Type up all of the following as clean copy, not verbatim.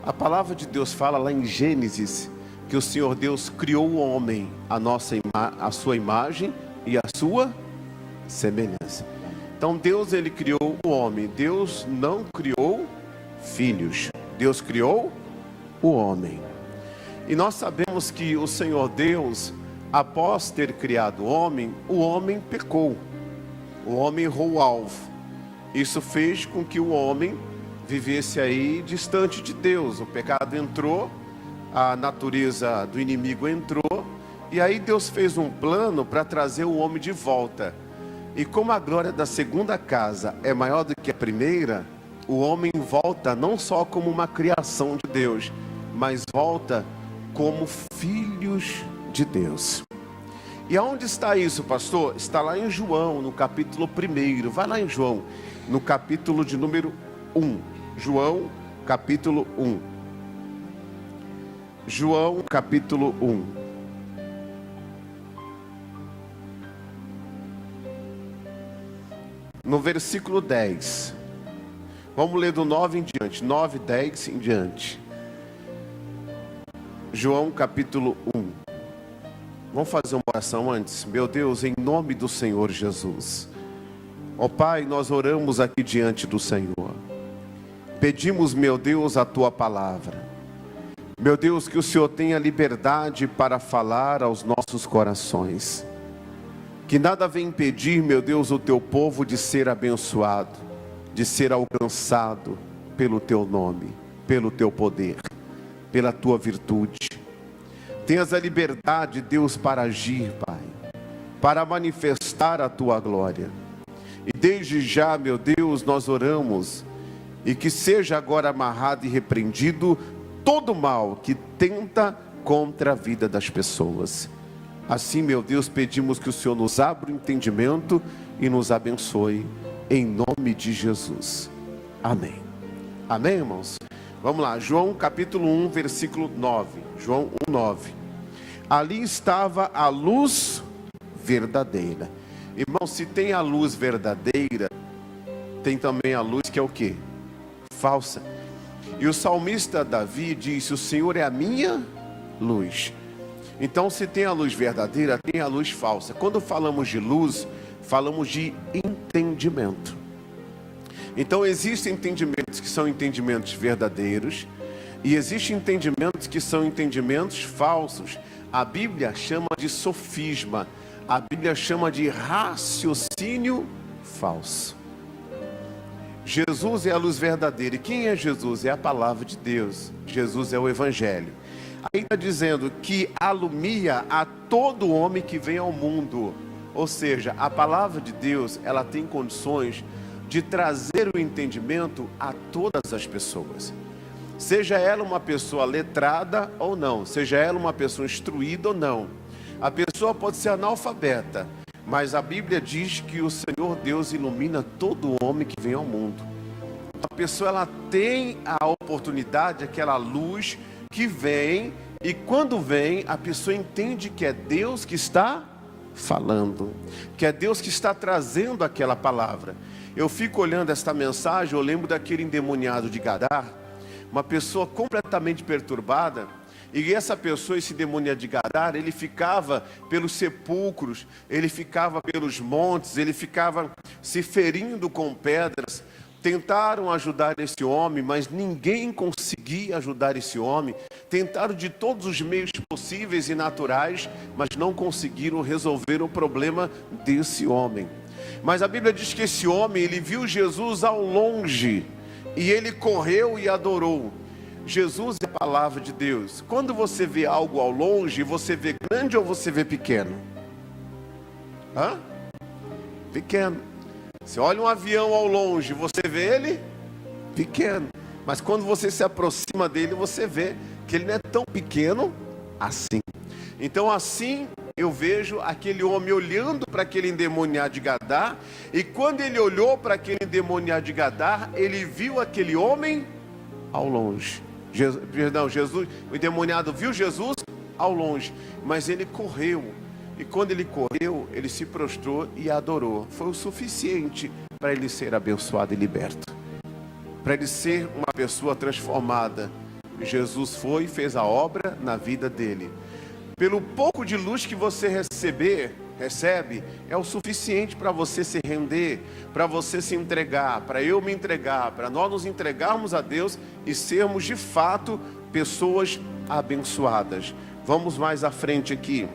A palavra de Deus fala lá em Gênesis que o Senhor Deus criou o homem, a sua imagem e a sua semelhança. Então Deus, ele criou o homem. Deus não criou filhos. Deus criou o homem. E nós sabemos que o Senhor Deus, após ter criado o homem pecou. O homem errou o alvo. Isso fez com que o homem vivesse aí distante de Deus. O pecado entrou, a natureza do inimigo entrou, e aí Deus fez um plano para trazer o homem de volta. E como a glória da segunda casa é maior do que a primeira, o homem volta não só como uma criação de Deus, mas volta como filhos de Deus. E aonde está isso, pastor? Está lá em João, no capítulo 1. Vai lá em João, no capítulo de número 1. João, capítulo 1. João, capítulo 1. No versículo 10. Vamos ler do 9 em diante. 9, 10 em diante. João, capítulo 1. Vamos fazer uma oração antes. Meu Deus, em nome do Senhor Jesus. Ó Pai, nós oramos aqui diante do Senhor. Pedimos, meu Deus, a Tua palavra. Meu Deus, que o Senhor tenha liberdade para falar aos nossos corações. Que nada venha impedir, meu Deus, o Teu povo de ser abençoado, de ser alcançado pelo Teu nome, pelo Teu poder, pela Tua virtude. Tenhas a liberdade, Deus, para agir, Pai, para manifestar a Tua glória. E desde já, meu Deus, nós oramos, e que seja agora amarrado e repreendido todo mal que tenta contra a vida das pessoas. Assim, meu Deus, pedimos que o Senhor nos abra o entendimento e nos abençoe, em nome de Jesus. Amém. Amém, irmãos? Vamos lá, João capítulo 1, versículo 9. João 1, 9. Ali estava a luz verdadeira. Irmão, se tem a luz verdadeira, tem também a luz que é o quê? Falsa. E o salmista Davi disse: o Senhor é a minha luz. Então, se tem a luz verdadeira, tem a luz falsa. Quando falamos de luz, falamos de entendimento. Então, existem entendimentos que são entendimentos verdadeiros, e existem entendimentos que são entendimentos falsos. A Bíblia chama de sofisma. A Bíblia chama de raciocínio falso. Jesus é a luz verdadeira. E quem é Jesus? É a palavra de Deus. Jesus é o Evangelho. Aí está dizendo que alumia a todo homem que vem ao mundo. Ou seja, a palavra de Deus, ela tem condições de trazer o entendimento a todas as pessoas. Seja ela uma pessoa letrada ou não, seja ela uma pessoa instruída ou não. A pessoa pode ser analfabeta, mas a Bíblia diz que o Senhor Deus ilumina todo homem que vem ao mundo. A pessoa, ela tem a oportunidade, aquela luz que vem, e quando vem, a pessoa entende que é Deus que está falando, que é Deus que está trazendo aquela palavra. Eu fico olhando esta mensagem, eu lembro daquele endemoniado de Gadar, uma pessoa completamente perturbada. E essa pessoa, esse demônio de Gadar, ele ficava pelos sepulcros, ele ficava pelos montes, ele ficava se ferindo com pedras. Tentaram ajudar esse homem, mas ninguém conseguia ajudar esse homem. Tentaram de todos os meios possíveis e naturais, mas não conseguiram resolver o problema desse homem. Mas a Bíblia diz que esse homem, ele viu Jesus ao longe, e ele correu e adorou. Jesus é a palavra de Deus. Quando você vê algo ao longe, você vê grande ou você vê pequeno? Pequeno. Você olha um avião ao longe, você vê ele pequeno. Mas quando você se aproxima dele, você vê que ele não é tão pequeno assim. Então assim eu vejo aquele homem olhando para aquele endemoniado de Gadar. E quando ele olhou para aquele endemoniado de Gadar, ele viu aquele homem ao longe. O endemoniado viu Jesus ao longe, mas ele correu. E quando ele correu, ele se prostrou e adorou. Foi o suficiente para ele ser abençoado e liberto, para ele ser uma pessoa transformada. Jesus foi e fez a obra na vida dele. Pelo pouco de luz que você recebe, é o suficiente para você se render, para você se entregar, para eu me entregar, para nós nos entregarmos a Deus e sermos de fato pessoas abençoadas. Vamos mais à frente aqui.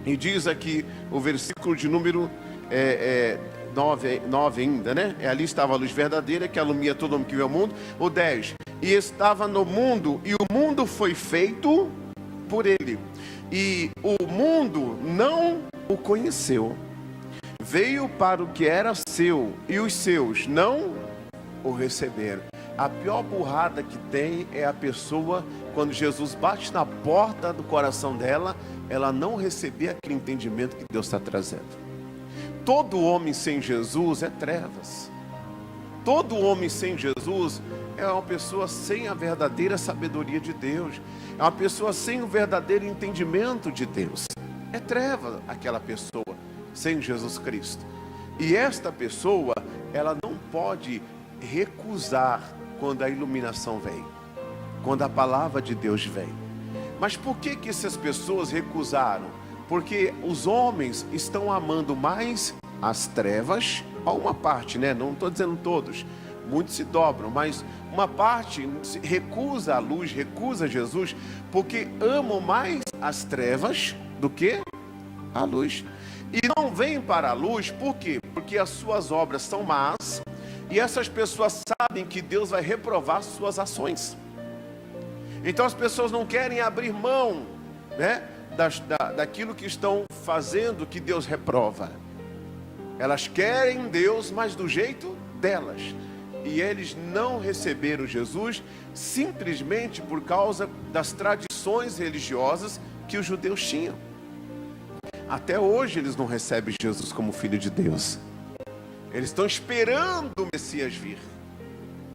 E diz aqui o versículo de número 9 ainda, né? Ali estava a luz verdadeira que alumia todo homem que vê o mundo. O 10. E estava no mundo, e o mundo foi feito por ele. E o mundo não o conheceu. Veio para o que era seu, e os seus não o receberam. A pior burrada que tem é a pessoa, quando Jesus bate na porta do coração dela, ela não receber aquele entendimento que Deus está trazendo. Todo homem sem Jesus é trevas. Todo homem sem Jesus é uma pessoa sem a verdadeira sabedoria de Deus. É uma pessoa sem o verdadeiro entendimento de Deus. É treva aquela pessoa sem Jesus Cristo. E esta pessoa, ela não pode recusar quando a iluminação vem, quando a palavra de Deus vem. Mas por que essas pessoas recusaram? Porque os homens estão amando mais as trevas, a uma parte, né? Não estou dizendo todos, muitos se dobram, mas uma parte recusa a luz, recusa Jesus, porque amam mais as trevas do que a luz. E não vêm para a luz, por quê? Porque as suas obras são más, e essas pessoas sabem que Deus vai reprovar suas ações. Então as pessoas não querem abrir mão, né, daquilo que estão fazendo que Deus reprova. Elas querem Deus, mas do jeito delas. E eles não receberam Jesus simplesmente por causa das tradições religiosas que os judeus tinham. Até hoje eles não recebem Jesus como Filho de Deus. Eles estão esperando o Messias vir.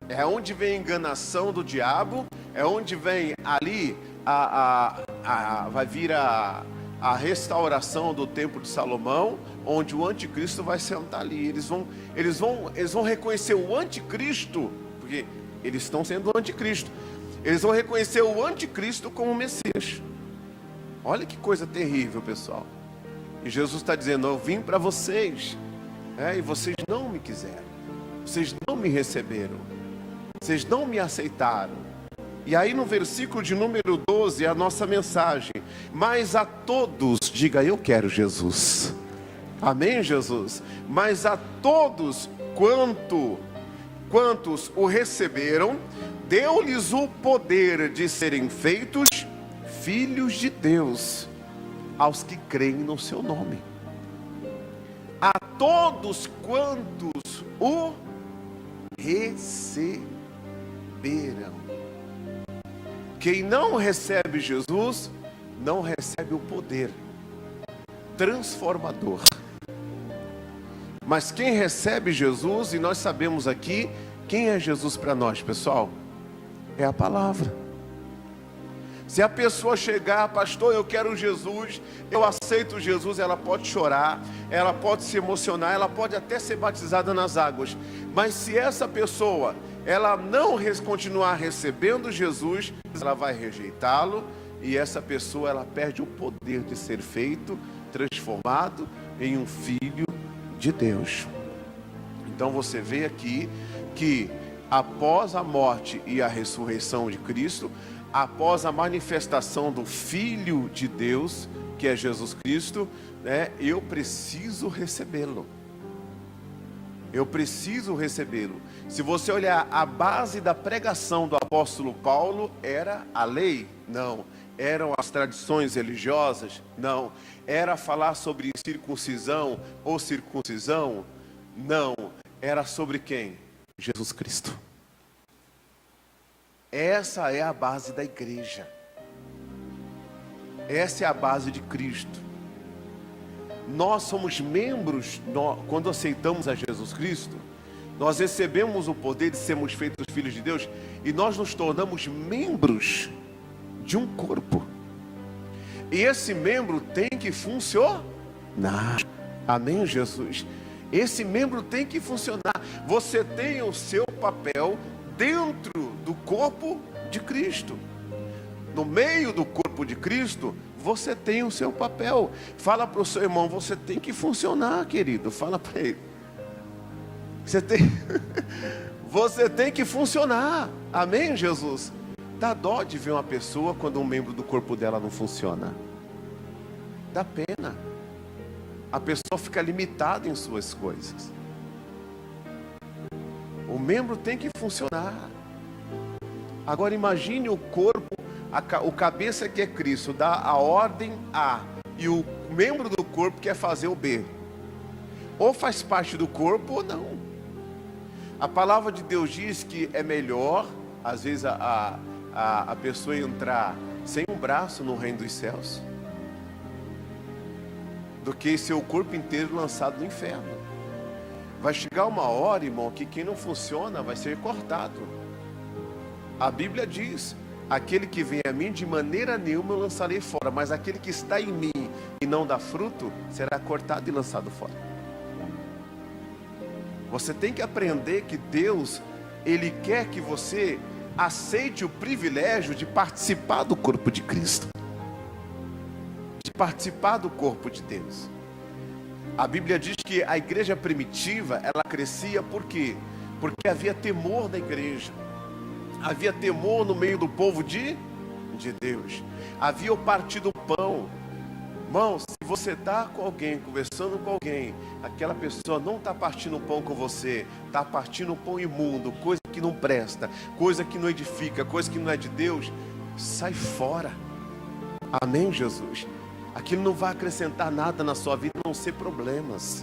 É onde vem a enganação do diabo, é onde vem ali vai vir a restauração do templo de Salomão, onde o anticristo vai sentar ali. Eles vão reconhecer o anticristo, porque eles estão sendo o anticristo. Eles vão reconhecer o anticristo como o Messias. Olha que coisa terrível, pessoal. E Jesus está dizendo: eu vim para vocês, e vocês não me quiseram, vocês não me receberam, vocês não me aceitaram. E aí no versículo de número 12, a nossa mensagem: mas a todos, diga eu quero Jesus. Amém, Jesus? Mas a todos quantos o receberam, deu-lhes o poder de serem feitos filhos de Deus, aos que creem no seu nome. A todos quantos o receberam. Quem não recebe Jesus, não recebe o poder transformador. Mas quem recebe Jesus, e nós sabemos aqui, quem é Jesus para nós, pessoal? É a palavra. Se a pessoa chegar: pastor, eu quero Jesus, eu aceito Jesus, ela pode chorar, ela pode se emocionar, ela pode até ser batizada nas águas. Mas se essa pessoa, ela não continuar recebendo Jesus, ela vai rejeitá-lo, e essa pessoa, ela perde o poder de ser feito, transformado em um filho de Deus. Então você vê aqui que após a morte e a ressurreição de Cristo, após a manifestação do Filho de Deus, que é Jesus Cristo, eu preciso recebê-lo. Eu preciso recebê-lo. Se você olhar, a base da pregação do apóstolo Paulo era a lei? Não. Eram as tradições religiosas? Não. Era falar sobre circuncisão ou circuncisão? Não. Era sobre quem? Jesus Cristo. Essa é a base da igreja. Essa é a base de Cristo. Nós somos membros, quando aceitamos a Jesus Cristo, nós recebemos o poder de sermos feitos filhos de Deus, e nós nos tornamos membros de um corpo. E esse membro tem que funcionar. Amém, Jesus? Esse membro tem que funcionar. Você tem o seu papel dentro do corpo de Cristo. No meio do corpo de Cristo, você tem o seu papel. Fala para o seu irmão, você tem que funcionar, querido. Fala para ele. Você tem que funcionar. Amém, Jesus? Dá dó de ver uma pessoa quando um membro do corpo dela não funciona. Dá pena. A pessoa fica limitada em suas coisas. O membro tem que funcionar. Agora imagine o corpo, o cabeça que é Cristo, dá a ordem A, e o membro do corpo quer fazer o B. Ou faz parte do corpo ou não. A palavra de Deus diz que é melhor, às vezes, a pessoa entrar sem um braço no reino dos céus, do que seu corpo inteiro lançado no inferno. Vai chegar uma hora, irmão, que quem não funciona vai ser cortado. A Bíblia diz: aquele que vem a mim, de maneira nenhuma eu lançarei fora, mas aquele que está em mim e não dá fruto, será cortado e lançado fora. Você tem que aprender que Deus, Ele quer que você aceite o privilégio de participar do corpo de Cristo, de participar do corpo de Deus. A Bíblia diz que a igreja primitiva, ela crescia por quê? Porque havia temor da igreja, havia temor no meio do povo de Deus, havia o partir do pão. Irmão, se você está com alguém, conversando com alguém, aquela pessoa não está partindo o pão com você, está partindo o pão imundo, coisa que não presta, coisa que não edifica, coisa que não é de Deus, sai fora. Amém, Jesus? Aquilo não vai acrescentar nada na sua vida, a não ser problemas,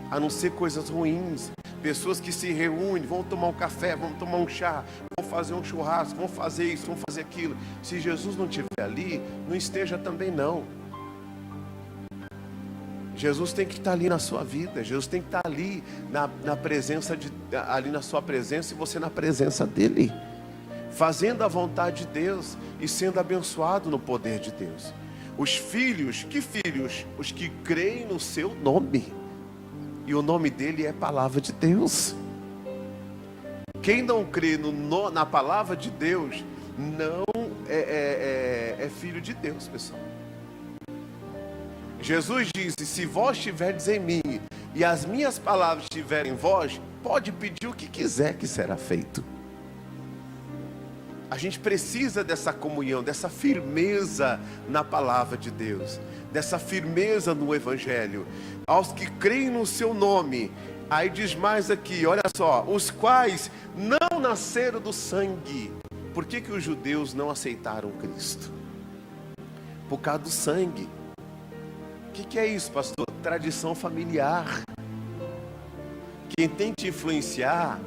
a não ser coisas ruins. Pessoas que se reúnem, vão tomar um café, vão tomar um chá, vão fazer um churrasco, vão fazer isso, vão fazer aquilo. Se Jesus não estiver ali, não esteja também não. Jesus tem que estar ali na sua vida. Jesus tem que estar ali na presença ali na sua presença, e você na presença dele, fazendo a vontade de Deus e sendo abençoado no poder de Deus. Os filhos, que filhos? Os que creem no seu nome, e o nome dele é palavra de Deus. Quem não crê na palavra de Deus não é filho de Deus, pessoal. Jesus disse: se vós estiverdes em mim e as minhas palavras estiverem em vós, pode pedir o que quiser que será feito. A gente precisa dessa comunhão, dessa firmeza na palavra de Deus, dessa firmeza no Evangelho. Aos que creem no seu nome, aí diz mais aqui, olha só, os quais não nasceram do sangue. Por que os judeus não aceitaram Cristo? Por causa do sangue. O que é isso, pastor? Tradição familiar. Quem tem que te influenciar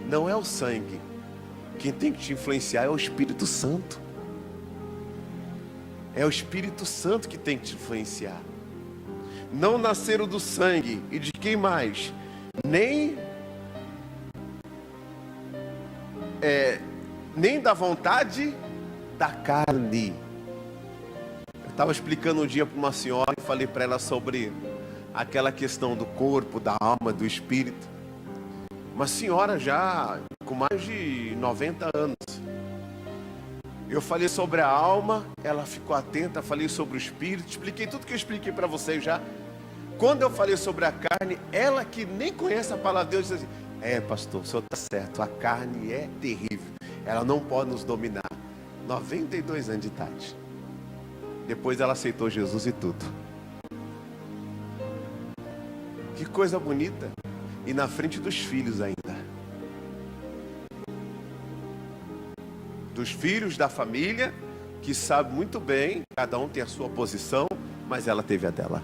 não é o sangue. Quem tem que te influenciar é o Espírito Santo. É o Espírito Santo que tem que te influenciar. Não nasceram do sangue. E de quem mais? Nem da vontade da carne. Eu estava explicando um dia para uma senhora e falei para ela sobre aquela questão do corpo, da alma, do espírito. Uma senhora já com mais de 90 anos. Eu falei sobre a alma, ela ficou atenta. Falei sobre o espírito, expliquei tudo que eu expliquei para vocês já. Quando eu falei sobre a carne, ela que nem conhece a palavra de Deus, disse assim: pastor, o senhor está certo, a carne é terrível, ela não pode nos dominar. 92 anos de idade. Depois ela aceitou Jesus e tudo. Que coisa bonita. E na frente dos filhos ainda. Dos filhos da família, que sabe muito bem, cada um tem a sua posição, mas ela teve a dela.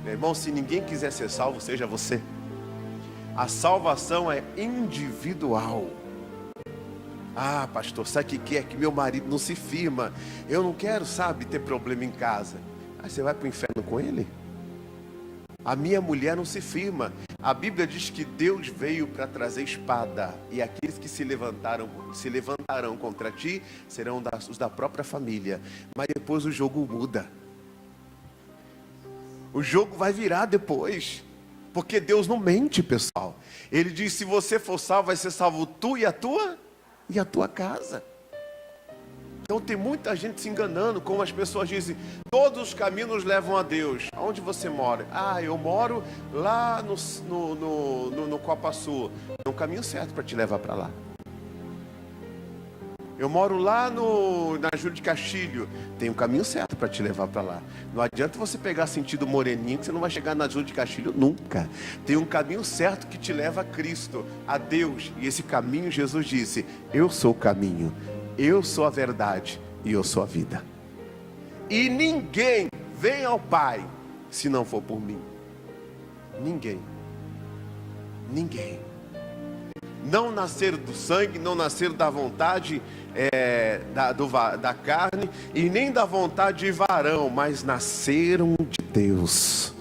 Meu irmão, se ninguém quiser ser salvo, seja você. A salvação é individual. Ah, pastor, sabe o que é? Que meu marido não se firma. Eu não quero, ter problema em casa. Aí você vai para o inferno com ele? A minha mulher não se firma. A Bíblia diz que Deus veio para trazer espada, e aqueles que se levantarão contra ti serão os da própria família. Mas depois o jogo muda. O jogo vai virar depois, porque Deus não mente, pessoal. Ele diz: se você for salvo, vai ser salvo tu e a tua e a tua casa. Então tem muita gente se enganando, como as pessoas dizem, todos os caminhos levam a Deus. Aonde você mora? Ah, eu moro lá no Copa Sul. É um caminho certo para te levar para lá. Eu moro lá na Júlio de Castilho. Tem um caminho certo para te levar para lá. Não adianta você pegar sentido Moreninho, que você não vai chegar na Júlio de Castilho nunca. Tem um caminho certo que te leva a Cristo, a Deus. E esse caminho, Jesus disse, eu sou o caminho, eu sou a verdade e eu sou a vida. E ninguém vem ao Pai se não for por mim. Ninguém. Ninguém. Não nasceram do sangue, não nasceram da vontade da carne e nem da vontade de varão, mas nasceram de Deus.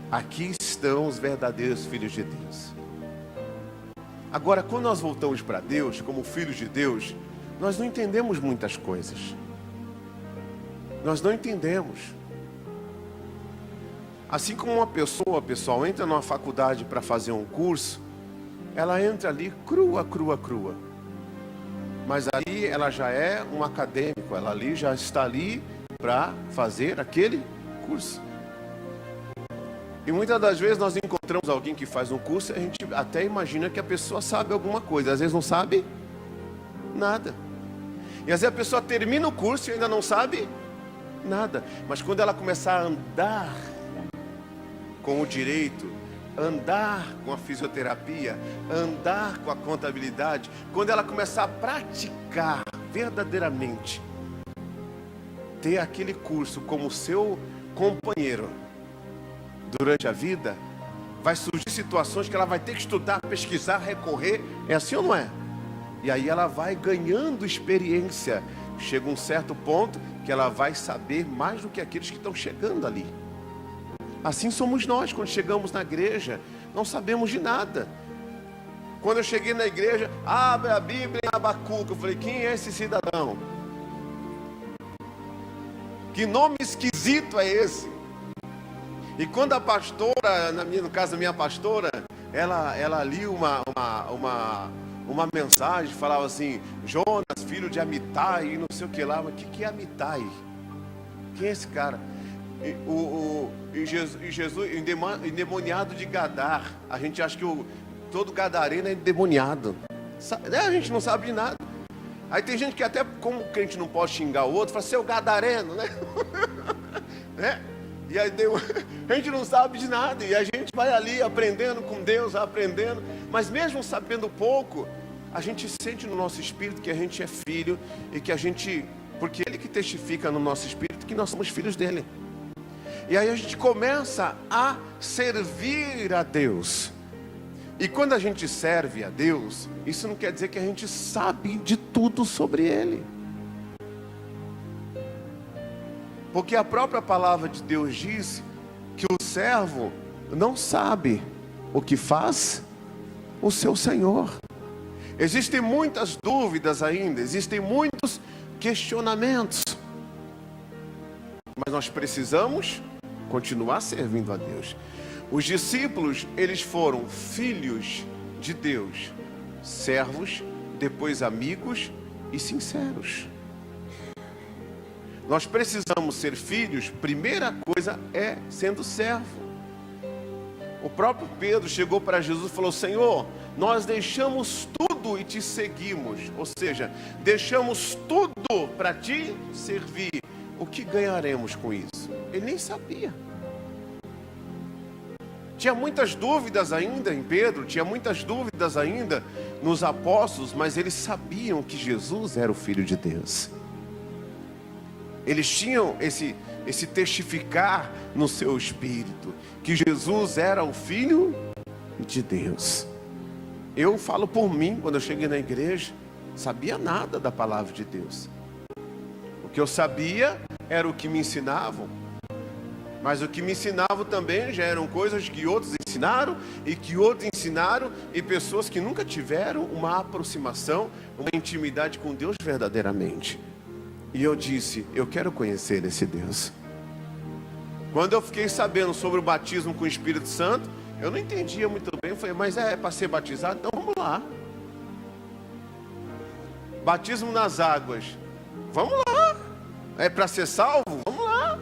Aqui estão os verdadeiros filhos de Deus. Agora, quando nós voltamos para Deus, como filhos de Deus, nós não entendemos muitas coisas. Nós não entendemos. Assim como uma pessoa, pessoal, entra numa faculdade para fazer um curso, ela entra ali crua. Mas ali ela já é um acadêmico, ela ali já está ali para fazer aquele curso. E muitas das vezes nós encontramos alguém que faz um curso e a gente até imagina que a pessoa sabe alguma coisa, às vezes não sabe nada. E às vezes a pessoa termina o curso e ainda não sabe nada. Mas quando ela começar a andar com o direito, andar com a fisioterapia, andar com a contabilidade, quando ela começar a praticar verdadeiramente, ter aquele curso como seu companheiro durante a vida, vai surgir situações que ela vai ter que estudar, pesquisar, recorrer. É assim ou não é? E aí ela vai ganhando experiência. Chega um certo ponto que ela vai saber mais do que aqueles que estão chegando ali. Assim somos nós quando chegamos na igreja, não sabemos de nada. Quando eu cheguei na igreja, abre a Bíblia em Abacuque, eu falei, quem é esse cidadão? Que nome esquisito é esse? E quando a pastora, no caso a minha pastora, ela lia uma mensagem, falava assim, Jonas, filho de Amitai, e não sei o que lá, mas o que é Amitai? Quem é esse cara? E Jesus endemoniado de Gadar. A gente acha que todo gadareno é endemoniado. A gente não sabe de nada. Aí tem gente que até, como que a gente não pode xingar o outro, fala, seu gadareno, né? Né? E aí a gente não sabe de nada. E a gente vai ali aprendendo com Deus, aprendendo. Mas mesmo sabendo pouco, a gente sente no nosso espírito que a gente é filho. E que a gente, porque Ele que testifica no nosso espírito que nós somos filhos dEle. E aí a gente começa a servir a Deus. E quando a gente serve a Deus, isso não quer dizer que a gente sabe de tudo sobre Ele. Porque a própria palavra de Deus diz que o servo não sabe o que faz o seu Senhor. Existem muitas dúvidas ainda, existem muitos questionamentos. Mas nós precisamos continuar servindo a Deus. Os discípulos, eles foram filhos de Deus, servos, depois amigos e sinceros. Nós precisamos ser filhos, primeira coisa é sendo servo. O próprio Pedro chegou para Jesus e falou, Senhor, nós deixamos tudo e te seguimos. Ou seja, deixamos tudo para te servir. O que ganharemos com isso? Ele nem sabia. Tinha muitas dúvidas ainda em Pedro, tinha muitas dúvidas ainda nos apóstolos, mas eles sabiam que Jesus era o Filho de Deus. Eles tinham esse testificar no seu espírito, que Jesus era o Filho de Deus. Eu falo por mim, quando eu cheguei na igreja, sabia nada da palavra de Deus. O que eu sabia era o que me ensinavam, mas o que me ensinavam também já eram coisas que outros ensinaram, e que outros ensinaram, e pessoas que nunca tiveram uma aproximação, uma intimidade com Deus verdadeiramente. E eu disse, eu quero conhecer esse Deus. Quando eu fiquei sabendo sobre o batismo com o Espírito Santo, eu não entendia muito bem. Eu falei, mas é para ser batizado? Então vamos lá. Batismo nas águas. Vamos lá. É para ser salvo? Vamos lá.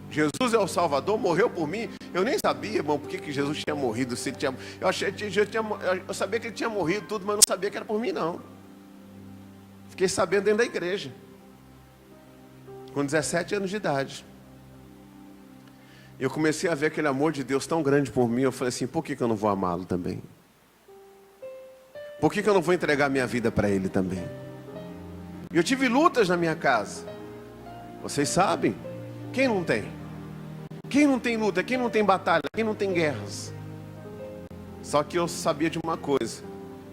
Jesus é o Salvador, morreu por mim. Eu nem sabia, irmão, por que Jesus tinha morrido. Se ele tinha... eu sabia que ele tinha morrido tudo, mas não sabia que era por mim, não. Fiquei sabendo dentro da igreja, com 17 anos de idade. Eu comecei a ver aquele amor de Deus tão grande por mim. Eu falei assim, por que eu não vou amá-lo também? Por que eu não vou entregar minha vida para Ele também? Eu tive lutas na minha casa. Vocês sabem. Quem não tem? Quem não tem luta? Quem não tem batalha? Quem não tem guerras? Só que eu sabia de uma coisa.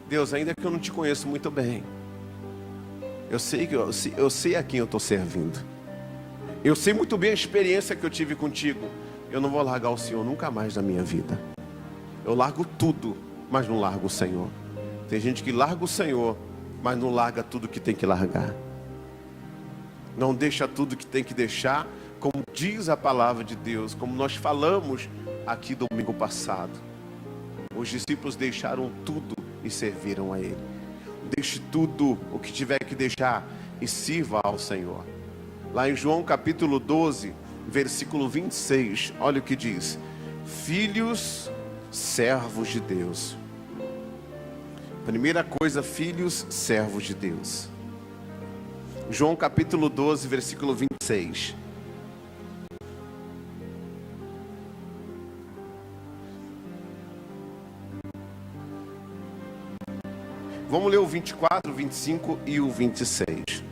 Deus, ainda que eu não te conheço muito bem, eu sei a quem eu estou servindo. Eu sei muito bem a experiência que eu tive contigo. Eu não vou largar o Senhor nunca mais na minha vida. Eu largo tudo, mas não largo o Senhor. Tem gente que larga o Senhor, mas não larga tudo que tem que largar. Não deixa tudo que tem que deixar, como diz a palavra de Deus, como nós falamos aqui domingo passado. Os discípulos deixaram tudo e serviram a Ele. Deixe tudo o que tiver que deixar e sirva ao Senhor. Lá em João capítulo 12, versículo 26, olha o que diz: filhos, servos de Deus. Primeira coisa, filhos, servos de Deus. João capítulo 12, versículo 26. Vamos ler o 24, o 25 e o 26.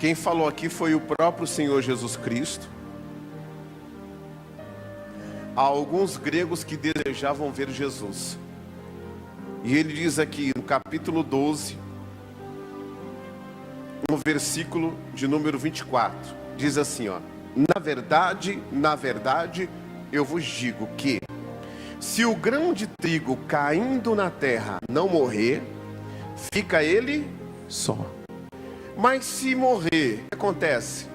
Quem falou aqui foi o próprio Senhor Jesus Cristo. Há alguns gregos que desejavam ver Jesus. E ele diz aqui no capítulo 12, no versículo de número 24. Diz assim, ó: na verdade, eu vos digo que se o grão de trigo caindo na terra não morrer, fica ele só. Mas se morrer, o que acontece?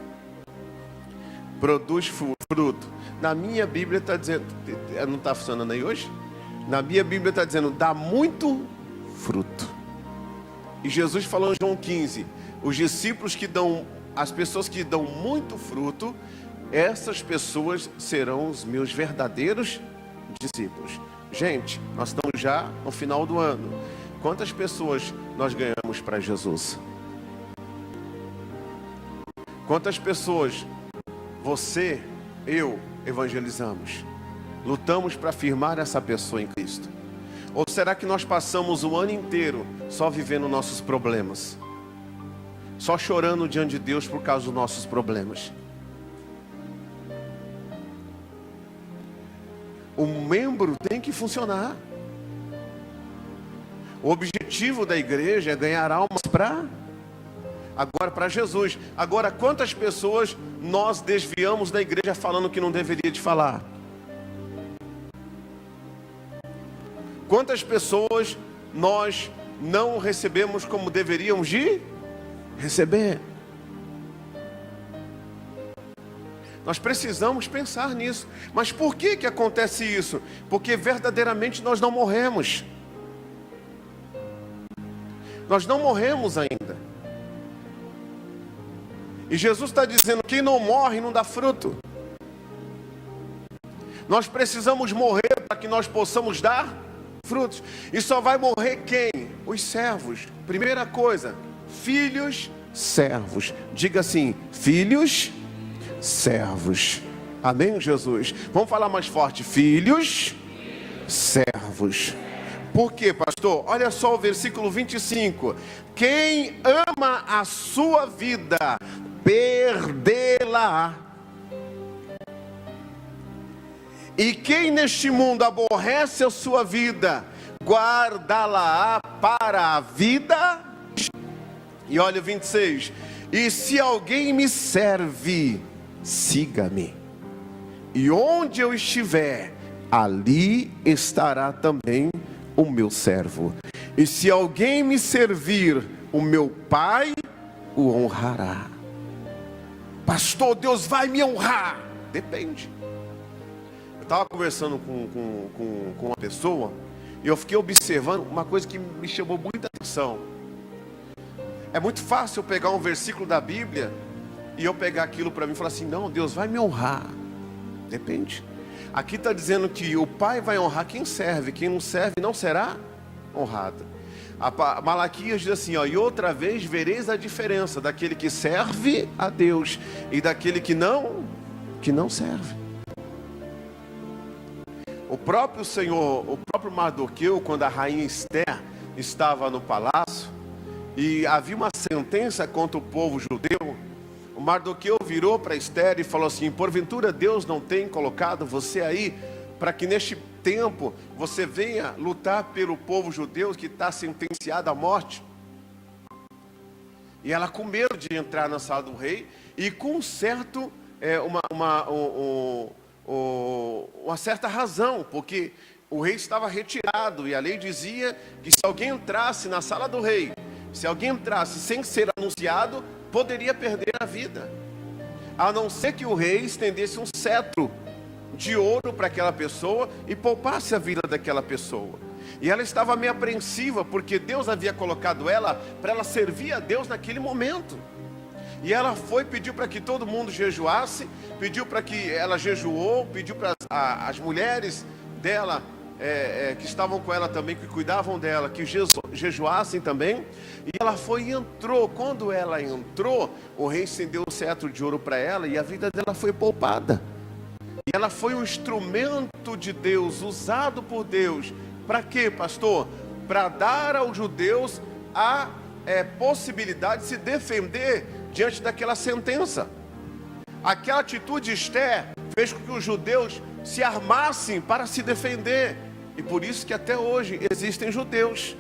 Produz fruto. Na minha Bíblia está dizendo, não está funcionando aí hoje? Na minha Bíblia está dizendo, dá muito fruto. E Jesus falou em João 15, os discípulos que dão, as pessoas que dão muito fruto, essas pessoas serão os meus verdadeiros discípulos. Gente, nós estamos já no final do ano. Quantas pessoas nós ganhamos para Jesus? Quantas pessoas você, eu, evangelizamos? Lutamos para firmar essa pessoa em Cristo? Ou será que nós passamos o ano inteiro só vivendo nossos problemas? Só chorando diante de Deus por causa dos nossos problemas? O membro tem que funcionar. O objetivo da igreja é ganhar almas para Jesus. Agora, quantas pessoas nós desviamos da igreja falando que não deveria de falar? Quantas pessoas nós não recebemos como deveríamos de receber? Nós precisamos pensar nisso. Mas por que acontece isso? Porque verdadeiramente nós não morremos. Nós não morremos ainda. E Jesus está dizendo, quem não morre não dá fruto. Nós precisamos morrer para que nós possamos dar frutos. E só vai morrer quem? Os servos. Primeira coisa, filhos, servos. Diga assim, filhos, servos. Amém, Jesus? Vamos falar mais forte. Filhos, servos. Por quê, pastor? Olha só o versículo 25. Quem ama a sua vida, perdê-la. E quem neste mundo aborrece a sua vida, guardá-la para a vida. E olha o 26. E se alguém me serve, siga-me. E onde eu estiver, ali estará também o meu servo. E se alguém me servir, o meu Pai o honrará. Pastor, Deus vai me honrar. Depende. Eu estava conversando com uma pessoa, E eu fiquei observando uma coisa que me chamou muita atenção. É muito fácil eu pegar um versículo da Bíblia e eu pegar aquilo para mim e falar assim: não, Deus vai me honrar. Depende. Aqui está dizendo que o Pai vai honrar quem serve, quem não serve não será honrado. A Malaquias diz assim, ó: e outra vez vereis a diferença daquele que serve a Deus e daquele que não serve. O próprio Senhor, o próprio Mardoqueu, quando a rainha Esther estava no palácio e havia uma sentença contra o povo judeu, o Mardoqueu virou para Esther e falou assim: porventura Deus não tem colocado você aí para que neste tempo você venha lutar pelo povo judeu que está sentenciado à morte? E ela, com medo de entrar na sala do rei, e com certo uma certa razão, porque o rei estava retirado e a lei dizia que se alguém entrasse na sala do rei, se alguém entrasse sem ser anunciado, poderia perder a vida, a não ser que o rei estendesse um cetro de ouro para aquela pessoa e poupasse a vida daquela pessoa. E ela estava meio apreensiva, porque Deus havia colocado ela para ela servir a Deus naquele momento. E ela foi, pediu para que todo mundo jejuasse, pediu para que ela jejuou, pediu para as mulheres dela, que estavam com ela também, que cuidavam dela, que jejuassem também. E ela foi e entrou. Quando ela entrou, o rei estendeu um cetro de ouro para ela e a vida dela foi poupada. E ela foi um instrumento de Deus, usado por Deus. Para quê, pastor? Para dar aos judeus a possibilidade de se defender diante daquela sentença. Aquela atitude de Esther fez com que os judeus se armassem para se defender. E por isso que até hoje existem judeus.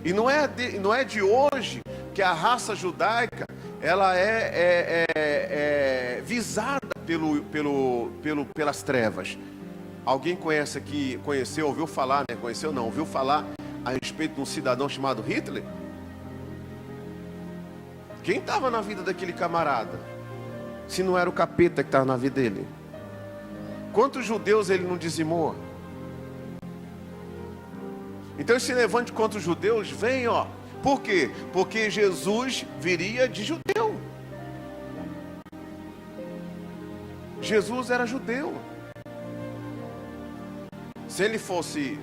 E não é de hoje que a raça judaica ela é visada pelas trevas. Alguém conhece aqui, conheceu, ouviu falar, né? Conheceu não, ouviu falar a respeito de um cidadão chamado Hitler? Quem estava na vida daquele camarada? Se não era o capeta que estava na vida dele? Quantos judeus ele não dizimou? Então esse levante contra os judeus vem, ó. Por quê? Porque Jesus viria de judeu. Jesus era judeu. Se ele fosse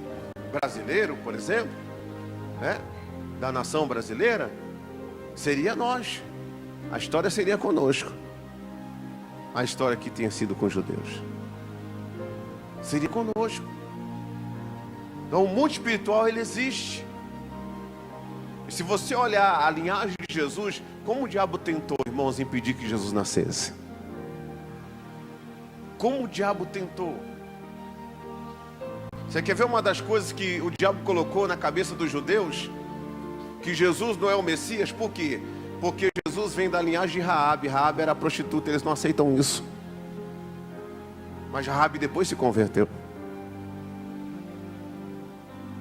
brasileiro, por exemplo, né, da nação brasileira, seria nós. A história seria conosco. A história que tinha sido com os judeus seria conosco. Então o mundo espiritual, ele existe. E se você olhar a linhagem de Jesus, como o diabo tentou, irmãos, impedir que Jesus nascesse? Como o diabo tentou? Você quer ver uma das coisas que o diabo colocou na cabeça dos judeus? Que Jesus não é o Messias. Por quê? Porque Jesus vem da linhagem de Raabe. Raabe era prostituta, eles não aceitam isso. Mas Raabe depois se converteu.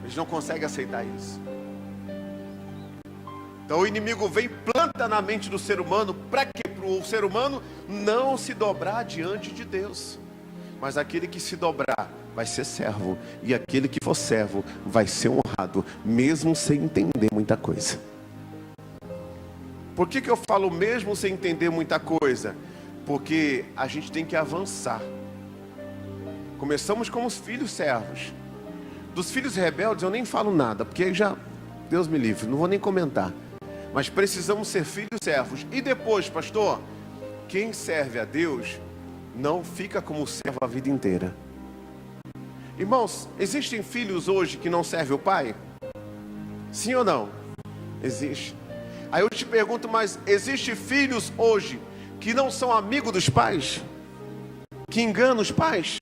Eles não conseguem aceitar isso. Então o inimigo vem e planta na mente do ser humano. Para quê? Para o ser humano não se dobrar diante de Deus. Mas aquele que se dobrar vai ser servo. E aquele que for servo vai ser honrado, mesmo sem entender muita coisa. Por que eu falo mesmo sem entender muita coisa? Porque a gente tem que avançar. Começamos como os filhos servos. Dos filhos rebeldes eu nem falo nada, porque já, Deus me livre, não vou nem comentar. Mas precisamos ser filhos servos. E depois, pastor, quem serve a Deus não fica como servo a vida inteira. Irmãos, existem filhos hoje que não servem o pai? Sim ou não? Existe. Aí eu te pergunto, mas existem filhos hoje que não são amigos dos pais? Que enganam os pais?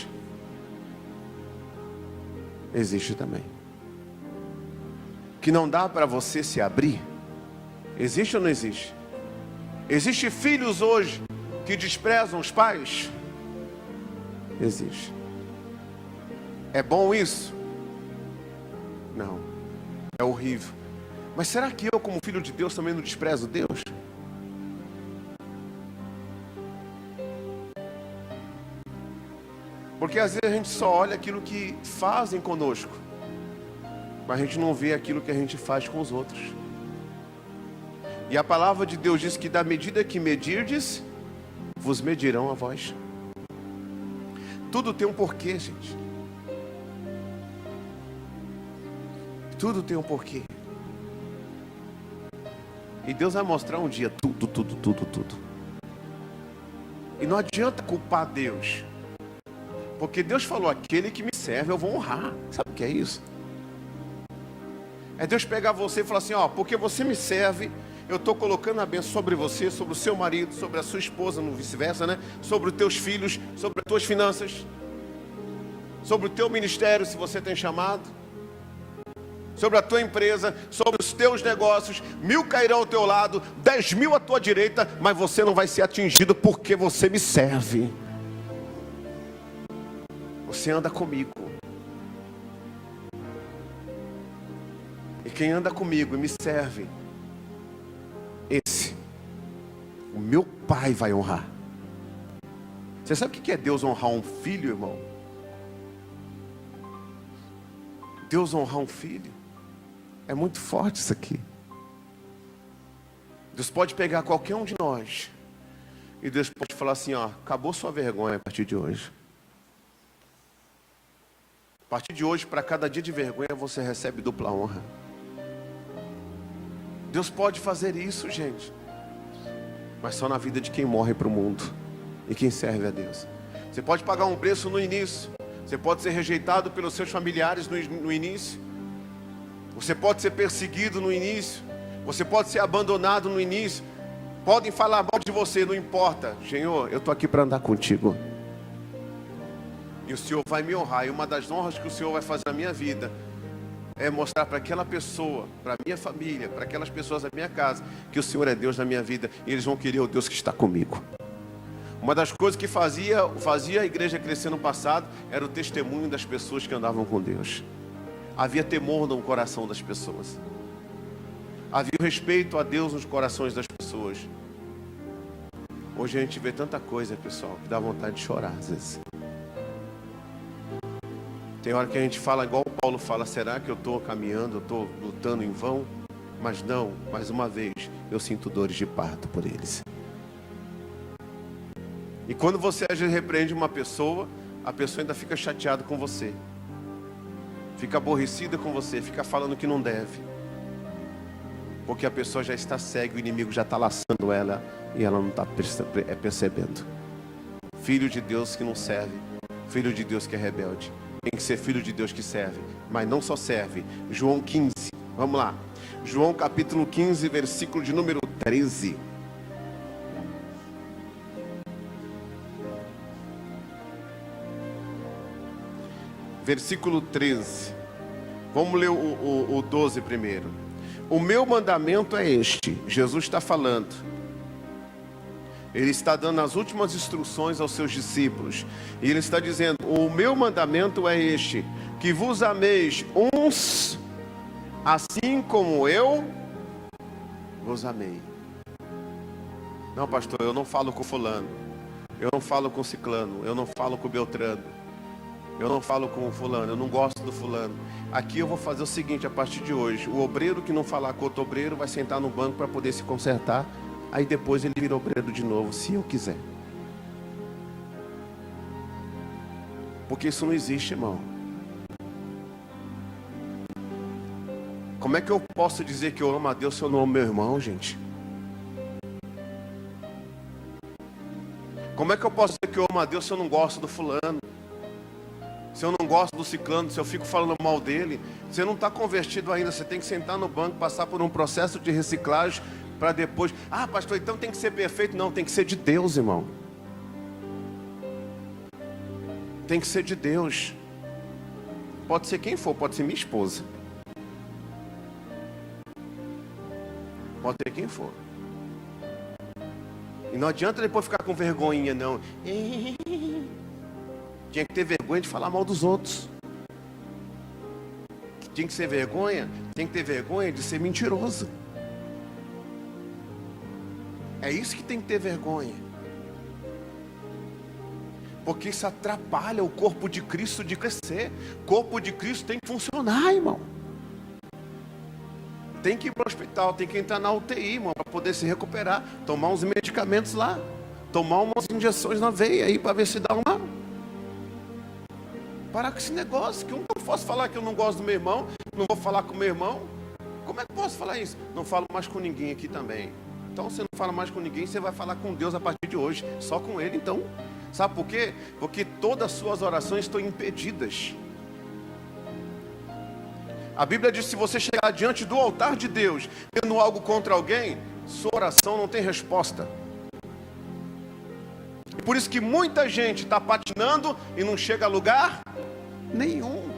Existe também. Que não dá para você se abrir? Existe ou não existe? Existem filhos hoje que desprezam os pais? Existe. É bom isso? Não. É horrível. Mas será que eu, como filho de Deus, também não desprezo Deus? Porque às vezes a gente só olha aquilo que fazem conosco. mas a gente não vê aquilo que a gente faz com os outros. E a palavra de Deus diz que da medida que medirdes, vos medirão a vós. Tudo tem um porquê, gente. Tudo tem um porquê. E Deus vai mostrar um dia tudo. E não adianta culpar Deus. Porque Deus falou, aquele que me serve eu vou honrar. Sabe o que é isso? É Deus pegar você e falar assim, ó, porque você me serve, eu estou colocando a bênção sobre você, sobre o seu marido, sobre a sua esposa, no vice-versa, né? Sobre os teus filhos, sobre as tuas finanças, sobre o teu ministério, se você tem chamado, sobre a tua empresa, sobre os teus negócios. 1000 cairão ao teu lado, 10.000 à tua direita, mas você não vai ser atingido porque você me serve. Você anda comigo. E quem anda comigo e me serve, esse, o meu Pai vai honrar. Você sabe o que é Deus honrar um filho, irmão? Deus honrar um filho é muito forte isso aqui. Deus pode pegar qualquer um de nós e Deus pode falar assim, ó, acabou sua vergonha a partir de hoje. A partir de hoje, para cada dia de vergonha, você recebe dupla honra. Deus pode fazer isso, gente, mas só na vida de quem morre para o mundo e quem serve a Deus. Você pode pagar um preço no início. Você pode ser rejeitado pelos seus familiares no início. Você pode ser perseguido no início. Você pode ser abandonado no início. Podem falar mal de você, não importa. Senhor, eu estou aqui para andar contigo. E o Senhor vai me honrar. E uma das honras que o Senhor vai fazer na minha vida é mostrar para aquela pessoa, para a minha família, para aquelas pessoas da minha casa, que o Senhor é Deus na minha vida. E eles vão querer o Deus que está comigo. Uma das coisas que fazia a igreja crescer no passado era o testemunho das pessoas que andavam com Deus. Havia temor no coração das pessoas. Havia o respeito a Deus nos corações das pessoas. Hoje a gente vê tanta coisa, pessoal, que dá vontade de chorar às vezes. Tem hora que a gente fala igual o Paulo fala, será que eu estou caminhando, eu estou lutando em vão? Mas não, mais uma vez, eu sinto dores de parto por eles. E quando você repreende uma pessoa, a pessoa ainda fica chateada com você. Fica aborrecida com você, fica falando que não deve. Porque a pessoa já está cega, o inimigo já está laçando ela e ela não está percebendo. Filho de Deus que não serve, filho de Deus que é rebelde. Tem que ser filho de Deus que serve, mas não só serve. João 15, vamos lá. João capítulo 15, versículo de número 13. Versículo 13. Vamos ler o 12 primeiro. O meu mandamento é este. Jesus está falando. Ele está dando as últimas instruções aos seus discípulos. E ele está dizendo, o meu mandamento é este, que vos ameis uns, assim como eu vos amei. Não, pastor, eu não falo com fulano. Eu não falo com ciclano. Eu não falo com Beltrano. Eu não falo com o fulano, eu não gosto do fulano. Aqui eu vou fazer o seguinte, a partir de hoje. O obreiro que não falar com outro obreiro vai sentar no banco para poder se consertar. Aí depois ele vira obreiro de novo, se eu quiser. Porque isso não existe, irmão. Como é que eu posso dizer que eu amo a Deus se eu não amo meu irmão, gente? Como é que eu posso dizer que eu amo a Deus se eu não gosto do fulano? Se eu não gosto do ciclano, se eu fico falando mal dele? Você não está convertido ainda, você tem que sentar no banco, passar por um processo de reciclagem, para depois, ah, pastor, então tem que ser perfeito. Não, tem que ser de Deus, irmão. Tem que ser de Deus. Pode ser quem for, pode ser minha esposa. Pode ser quem for. E não adianta depois ficar com vergonhinha, não. Tinha que ter vergonha de falar mal dos outros. Tinha que ser vergonha, tem que ter vergonha de ser mentiroso. É isso que tem que ter vergonha. Porque isso atrapalha o corpo de Cristo de crescer. O corpo de Cristo tem que funcionar, irmão. tem que ir para o hospital, tem que entrar na UTI, irmão, para poder se recuperar, tomar uns medicamentos lá, tomar umas injeções na veia aí, para ver se dá uma... Parar com esse negócio, que eu não posso falar que eu não gosto do meu irmão, não vou falar com o meu irmão. Como é que eu posso falar isso? Não falo mais com ninguém aqui também. Então você não fala mais com ninguém, você vai falar com Deus a partir de hoje, só com Ele então. Sabe por quê? Porque todas as suas orações estão impedidas. A Bíblia diz que se você chegar diante do altar de Deus, tendo algo contra alguém, sua oração não tem resposta. Por isso que muita gente está patinando e não chega a lugar nenhum.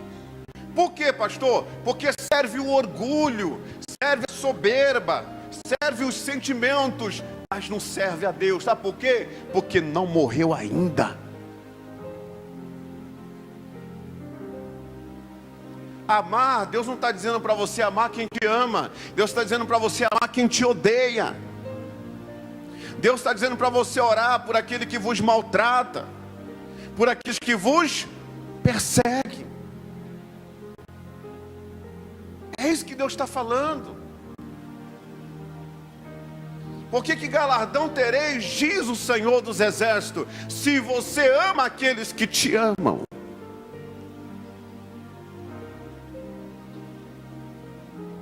Por quê, pastor? Porque serve o orgulho, serve a soberba, serve os sentimentos, mas não serve a Deus. Sabe por quê? Porque não morreu ainda. Amar, Deus não está dizendo para você amar quem te ama. Deus está dizendo para você amar quem te odeia. Deus está dizendo para você orar por aquele que vos maltrata, por aqueles que vos perseguem. É isso que Deus está falando. Porque que galardão tereis, diz o Senhor dos Exércitos, se você ama aqueles que te amam?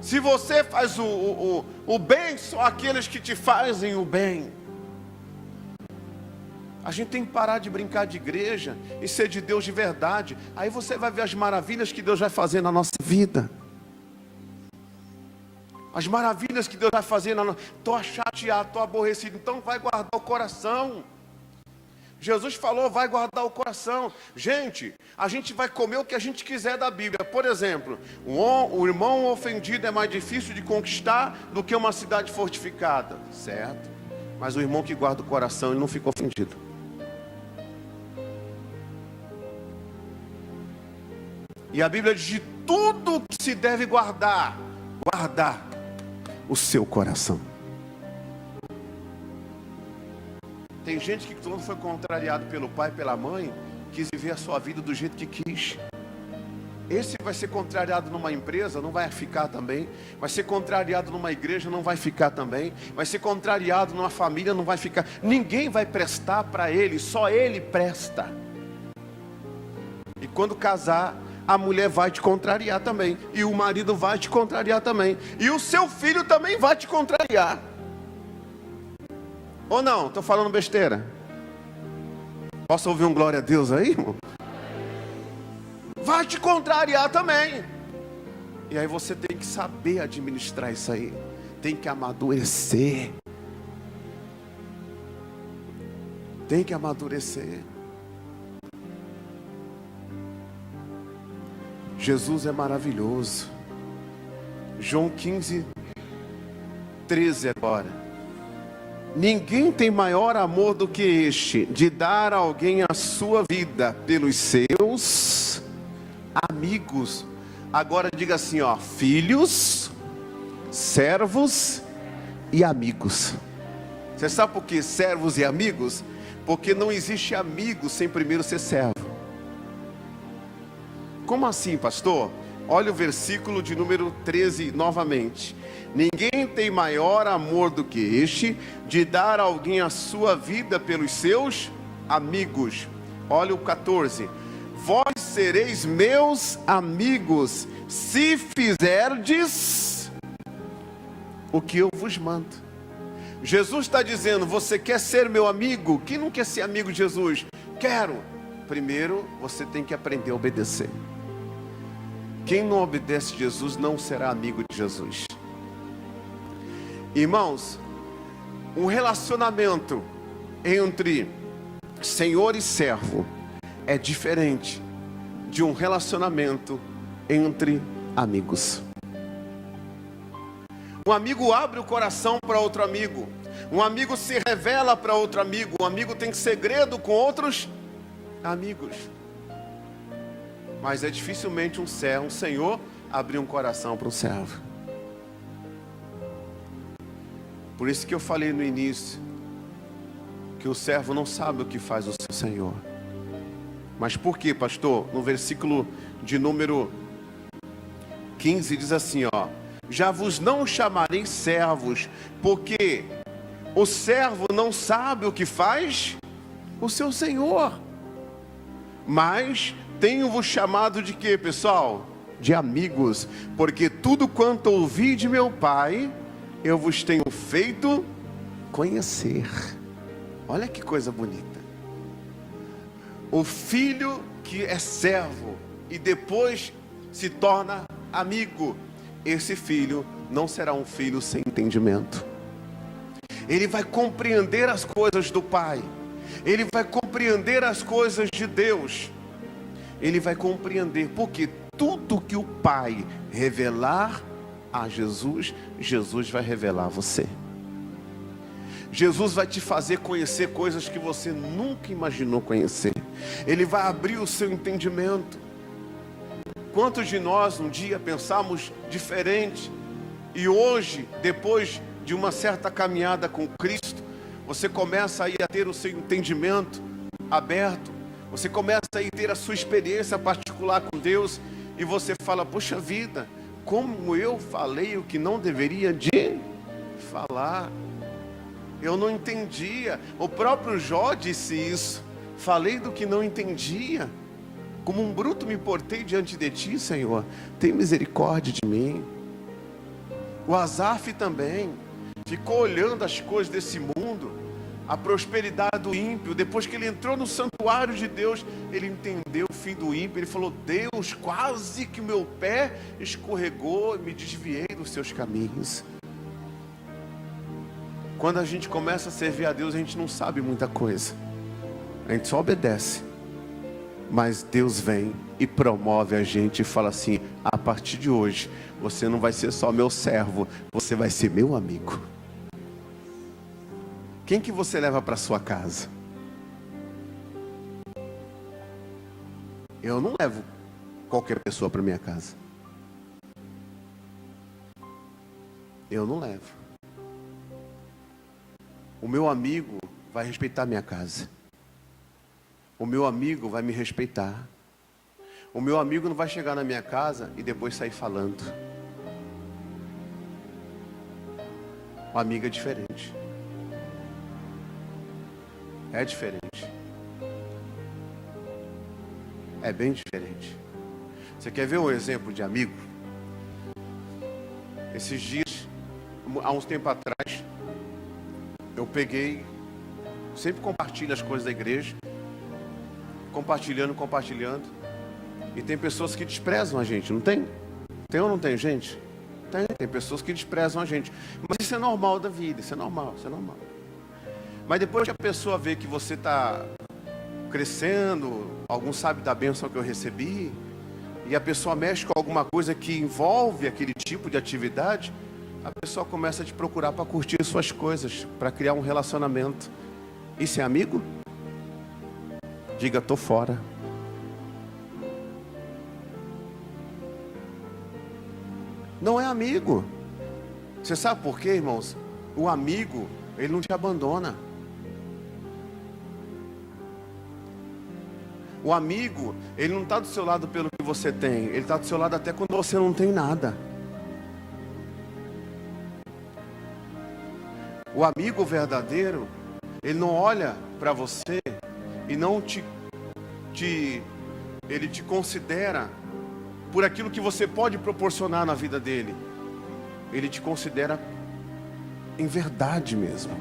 Se você faz o bem, só aqueles que te fazem o bem. A gente tem que parar de brincar de igreja e ser de Deus de verdade. Aí você vai ver as maravilhas que Deus vai fazer na nossa vida. As maravilhas que Deus vai fazer na nossa... Estou chateado, estou aborrecido. Então vai guardar o coração. Jesus falou, vai guardar o coração. Gente, a gente vai comer o que a gente quiser da Bíblia. Por exemplo, o irmão ofendido é mais difícil de conquistar do que uma cidade fortificada. Certo? Mas o irmão que guarda o coração, ele não fica ofendido. E a Bíblia diz de tudo que se deve guardar, guardar o seu coração. Tem gente que quando foi contrariado pelo pai e pela mãe, quis viver a sua vida do jeito que quis. Esse vai ser contrariado numa empresa, não vai ficar também. Vai ser contrariado numa igreja, não vai ficar também. Vai ser contrariado numa família, não vai ficar. Ninguém vai prestar para ele, só ele presta. E quando casar, a mulher vai te contrariar também. E o marido vai te contrariar também. E o seu filho também vai te contrariar. Ou não? Estou falando besteira? Posso ouvir um glória a Deus aí, irmão? Vai te contrariar também. E aí você tem que saber administrar isso aí. Tem que amadurecer. Tem que amadurecer. Jesus é maravilhoso. João 15, 13 agora. Ninguém tem maior amor do que este, de dar a alguém a sua vida pelos seus amigos. Agora diga assim, ó, filhos, servos e amigos. Você sabe por que servos e amigos? Porque não existe amigo sem primeiro ser servo. Como assim, pastor? Olha o versículo de número 13 novamente. Ninguém tem maior amor do que este, de dar a alguém a sua vida pelos seus amigos. Olha o 14. Vós sereis meus amigos, se fizerdes o que eu vos mando. Jesus está dizendo, você quer ser meu amigo? Quem não quer ser amigo de Jesus? Quero. Primeiro, você tem que aprender a obedecer. Quem não obedece a Jesus não será amigo de Jesus. Irmãos, um relacionamento entre senhor e servo é diferente de um relacionamento entre amigos. Um amigo abre o coração para outro amigo. Um amigo se revela para outro amigo. Um amigo tem segredo com outros amigos. Mas é dificilmente um senhor abrir um coração para um servo. Por isso que eu falei no início que o servo não sabe o que faz o seu senhor. Mas por quê, pastor? No versículo de número 15 diz assim, ó: já vos não chamarei servos, porque o servo não sabe o que faz o seu senhor. Mas tenho-vos chamado de quê, pessoal? De amigos, porque tudo quanto ouvi de meu Pai, eu vos tenho feito conhecer. Olha que coisa bonita. O filho que é servo e depois se torna amigo, esse filho não será um filho sem entendimento. Ele vai compreender as coisas do Pai, ele vai compreender as coisas de Deus, ele vai compreender, porque tudo que o Pai revelar a Jesus, Jesus vai revelar a você. Jesus vai te fazer conhecer coisas que você nunca imaginou conhecer. Ele vai abrir o seu entendimento. Quantos de nós um dia pensamos diferente e hoje, depois de uma certa caminhada com Cristo, você começa a ir a ter o seu entendimento aberto, você começa a ir ter a sua experiência particular com Deus e você fala: poxa vida, como eu falei o que não deveria de falar, eu não entendia. O próprio Jó disse isso: falei do que não entendia, como um bruto me portei diante de ti, Senhor, tem misericórdia de mim. O Asaf também ficou olhando as coisas desse mundo, a prosperidade do ímpio. Depois que ele entrou no santuário de Deus, ele entendeu o fim do ímpio. Ele falou: Deus, quase que meu pé escorregou e me desviei dos seus caminhos. Quando a gente começa a servir a Deus, a gente não sabe muita coisa, a gente só obedece. Mas Deus vem e promove a gente e fala assim: a partir de hoje, você não vai ser só meu servo, você vai ser meu amigo. Quem que você leva para sua casa? Eu não levo qualquer pessoa para minha casa. Eu não levo. O meu amigo vai respeitar minha casa. O meu amigo vai me respeitar. O meu amigo não vai chegar na minha casa e depois sair falando. O amigo é diferente. É diferente. É bem diferente. Você quer ver um exemplo de amigo? Esses dias, há uns tempos atrás, eu peguei, sempre compartilho as coisas da igreja, compartilhando, e tem pessoas que desprezam a gente, não tem? Tem ou não tem, gente? Tem pessoas que desprezam a gente, mas isso é normal da vida, isso é normal. Mas depois que a pessoa vê que você está crescendo, algum sabe da bênção que eu recebi, e a pessoa mexe com alguma coisa que envolve aquele tipo de atividade, a pessoa começa a te procurar para curtir suas coisas, para criar um relacionamento. Isso é amigo? Diga: tô fora. Não é amigo. Você sabe por quê, irmãos? O amigo, ele não te abandona. O amigo, ele não está do seu lado pelo que você tem, ele está do seu lado até quando você não tem nada. O amigo verdadeiro, ele não olha para você e não ele te considera por aquilo que você pode proporcionar na vida dele. Ele te considera em verdade mesmo.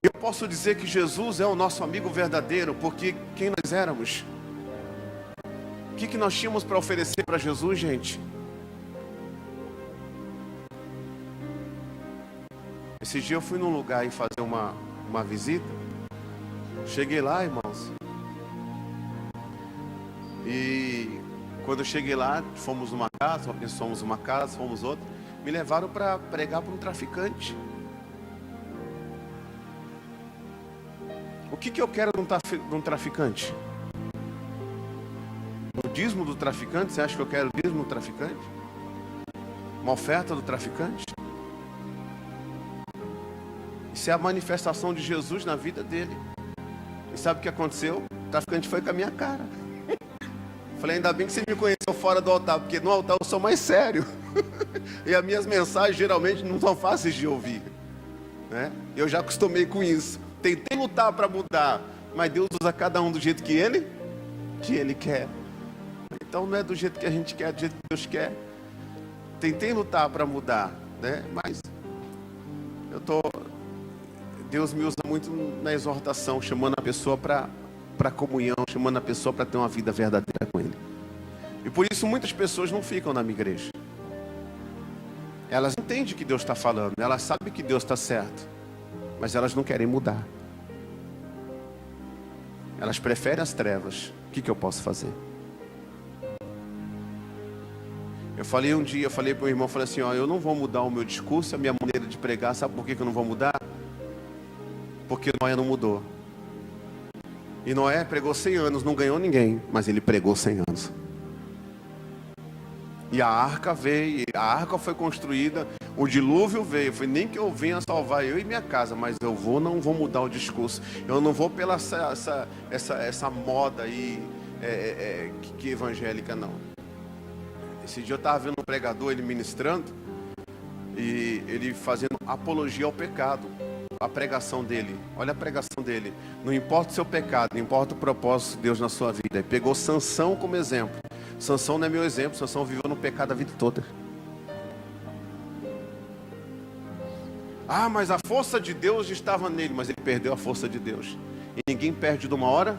Eu posso dizer que Jesus é o nosso amigo verdadeiro, porque quem nós éramos? O que nós tínhamos para oferecer para Jesus, gente? Esse dia eu fui num lugar e fazer uma visita. Cheguei lá, irmãos, e quando eu cheguei lá, fomos uma casa, fomos outra, me levaram para pregar para um traficante. O que eu quero de um traficante? O dízimo do traficante? Você acha que eu quero o dízimo do traficante? Uma oferta do traficante? Isso é a manifestação de Jesus na vida dele. E sabe o que aconteceu? O traficante foi com a minha cara. Falei: ainda bem que você me conheceu fora do altar, porque no altar eu sou mais sério. E as minhas mensagens geralmente não são fáceis de ouvir, né? Eu já acostumei com isso. Tentei lutar para mudar, mas Deus usa cada um do jeito que Ele quer. Então não é do jeito que a gente quer, é do jeito que Deus quer. Tentei lutar para mudar, né? Mas Deus me usa muito na exortação, chamando a pessoa para comunhão, chamando a pessoa para ter uma vida verdadeira com Ele. E por isso muitas pessoas não ficam na minha igreja. Elas entendem que Deus está falando, elas sabem que Deus está certo, mas elas não querem mudar. Elas preferem as trevas. O que eu posso fazer? Eu falei um dia, para o irmão, falei assim, eu não vou mudar o meu discurso, a minha maneira de pregar. Sabe por que eu não vou mudar? Porque Noé não mudou. E Noé pregou 100 anos, não ganhou ninguém, mas ele pregou 100 anos. E a arca veio, a arca foi construída, o dilúvio veio. Foi nem que eu venha salvar eu e minha casa, mas não vou mudar o discurso. Eu não vou pela essa moda aí que evangélica, não. Esse dia eu estava vendo um pregador, ele ministrando, e ele fazendo apologia ao pecado. A pregação dele, olha a pregação dele. Não importa o seu pecado, não importa o propósito de Deus na sua vida. Ele pegou Sansão como exemplo. Sansão não é meu exemplo, Sansão viveu no pecado a vida toda. Mas a força de Deus estava nele, mas ele perdeu a força de Deus. E ninguém perde de uma hora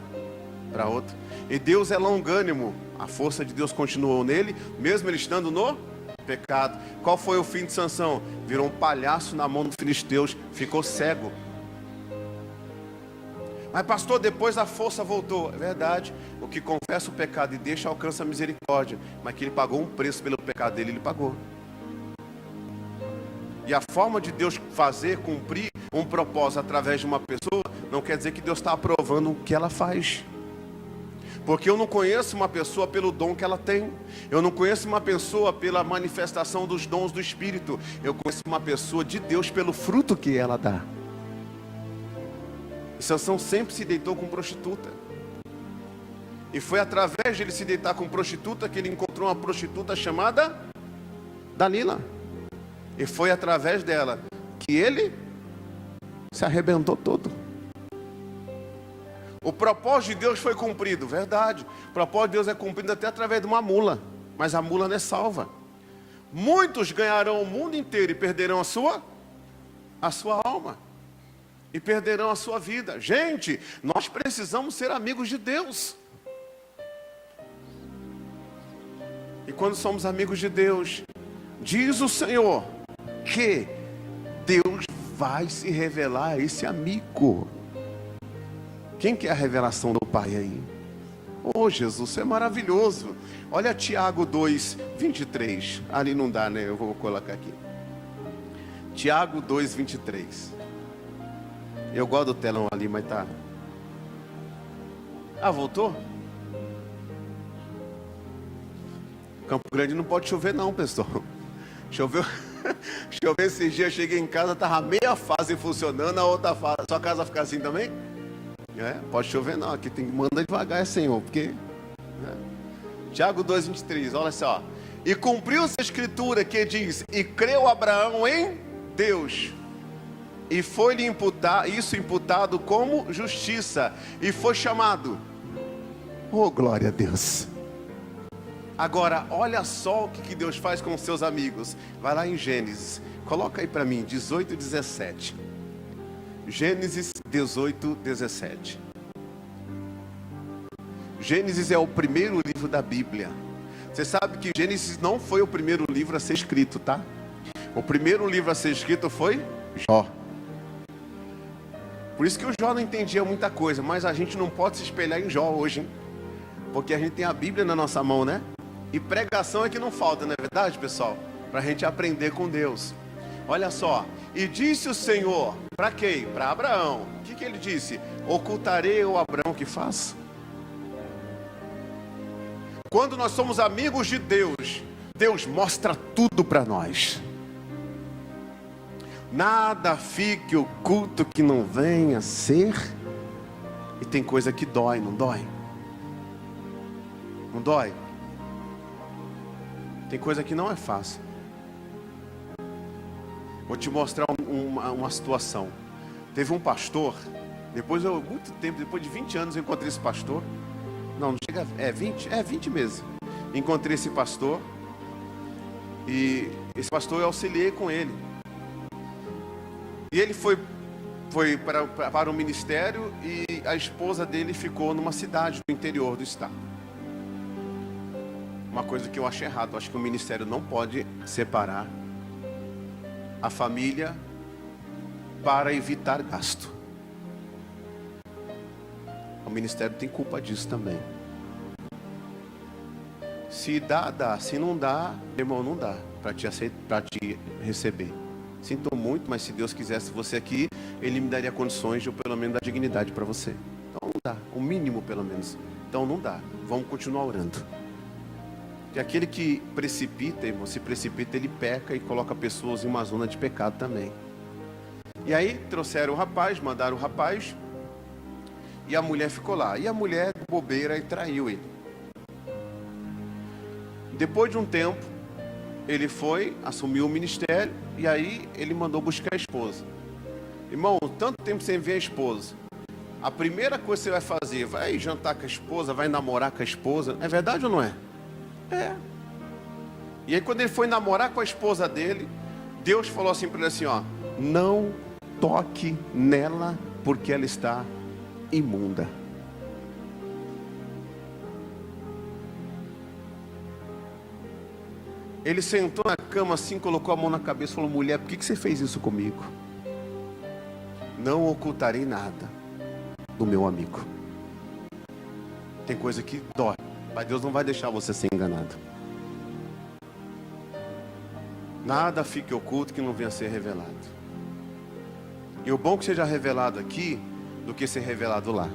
para outra. E Deus é longânimo, a força de Deus continuou nele, mesmo ele estando no pecado. Qual foi o fim de Sansão? Virou um palhaço na mão dos filisteus, ficou cego. Mas pastor, depois a força voltou. É verdade, o que confessa o pecado e deixa alcança a misericórdia. Mas que ele pagou um preço pelo pecado dele, ele pagou. E a forma de Deus fazer, cumprir um propósito através de uma pessoa, não quer dizer que Deus está aprovando o que ela faz. Porque eu não conheço uma pessoa pelo dom que ela tem. Eu não conheço uma pessoa pela manifestação dos dons do Espírito. Eu conheço uma pessoa de Deus pelo fruto que ela dá. E Sansão sempre se deitou com prostituta. E foi através de ele se deitar com prostituta que ele encontrou uma prostituta chamada Dalila. E foi através dela que ele se arrebentou todo. O propósito de Deus foi cumprido, verdade. O propósito de Deus é cumprido até através de uma mula. Mas a mula não é salva. Muitos ganharão o mundo inteiro e perderão a sua alma. E perderão a sua vida. Gente, nós precisamos ser amigos de Deus. E quando somos amigos de Deus, diz o Senhor que Deus vai se revelar a esse amigo. Quem que é a revelação do Pai aí? Jesus, isso é maravilhoso. Olha Tiago 2, 23. Ali não dá, né? Eu vou colocar aqui. Tiago 2, 23. Eu gosto do telão ali, mas tá. Voltou? Campo Grande não pode chover não, pessoal. Choveu esses dias, eu cheguei em casa, tava meia fase funcionando, a outra fase. Sua casa fica assim também? Pode chover não, aqui tem que mandar devagar, Senhor, porque... Tiago 2,23, olha só. E cumpriu-se a escritura que diz, e creu Abraão em Deus, e foi-lhe imputado como justiça, e foi chamado. Glória a Deus. Agora, olha só o que Deus faz com os seus amigos. Vai lá em Gênesis, coloca aí para mim, 18 e 17. Gênesis 18, 17. Gênesis é o primeiro livro da Bíblia. Você sabe que Gênesis não foi o primeiro livro a ser escrito, tá? O primeiro livro a ser escrito foi Jó. Por isso que o Jó não entendia muita coisa, mas a gente não pode se espelhar em Jó hoje, hein? Porque a gente tem a Bíblia na nossa mão, né? E pregação é que não falta, não é verdade, pessoal? Para a gente aprender com Deus. Olha só, e disse o Senhor, para quem? Para Abraão. O que ele disse? Ocultarei o Abraão que faço? Quando nós somos amigos de Deus, Deus mostra tudo para nós. Nada fique oculto que não venha a ser. E tem coisa que dói, não dói? Não dói? Tem coisa que não é fácil. Vou te mostrar uma situação. Teve um pastor, muito tempo, depois de 20 anos eu encontrei esse pastor. Não chega, 20 meses. Encontrei esse pastor. E esse pastor eu auxiliei com ele. E ele foi para o ministério e a esposa dele ficou numa cidade do interior do estado. Uma coisa que eu acho errado. Eu acho que o ministério não pode separar a família para evitar gasto. O ministério tem culpa disso também. Se dá, dá. Se não dá, irmão, não dá para te receber. Sinto muito, mas se Deus quisesse você aqui, Ele me daria condições de, ou pelo menos, dar dignidade para você. Então não dá, o mínimo pelo menos. Então não dá, vamos continuar orando. Porque aquele que precipita, irmão, se precipita, ele peca e coloca pessoas em uma zona de pecado também. E aí trouxeram o rapaz, mandaram o rapaz, e a mulher ficou lá. E a mulher, bobeira, e traiu ele. Depois de um tempo, ele foi, assumiu o ministério, e aí ele mandou buscar a esposa. Irmão, tanto tempo sem ver a esposa, a primeira coisa que você vai fazer, vai jantar com a esposa, vai namorar com a esposa, é verdade ou não é? É. E aí quando ele foi namorar com a esposa dele, Deus falou assim para ele assim, ó, não toque nela, porque ela está imunda. Ele sentou na cama assim, colocou a mão na cabeça e falou, mulher, por que você fez isso comigo? Não ocultarei nada do meu amigo. Tem coisa que dói, mas Deus não vai deixar você ser enganado. Nada fique oculto que não venha a ser revelado. E o bom que seja revelado aqui, do que ser revelado lá.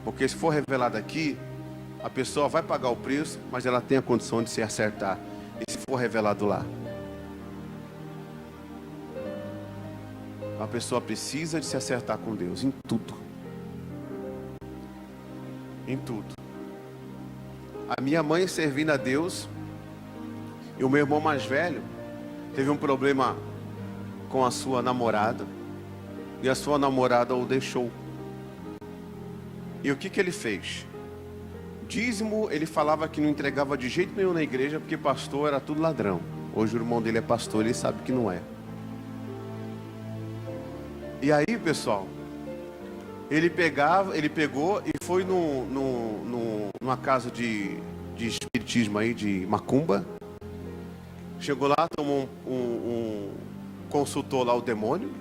Porque se for revelado aqui, a pessoa vai pagar o preço, mas ela tem a condição de se acertar. E se for revelado lá, a pessoa precisa de se acertar com Deus em tudo. Em tudo. A minha mãe servindo a Deus, e o meu irmão mais velho teve um problema com a sua namorada, e a sua namorada o deixou. E o que ele fez? Dízimo, ele falava que não entregava de jeito nenhum na igreja, porque pastor era tudo ladrão. Hoje o irmão dele é pastor, ele sabe que não é. E aí, pessoal, ele pegou e foi numa casa de espiritismo aí, de macumba. Chegou lá, tomou consultou lá o demônio,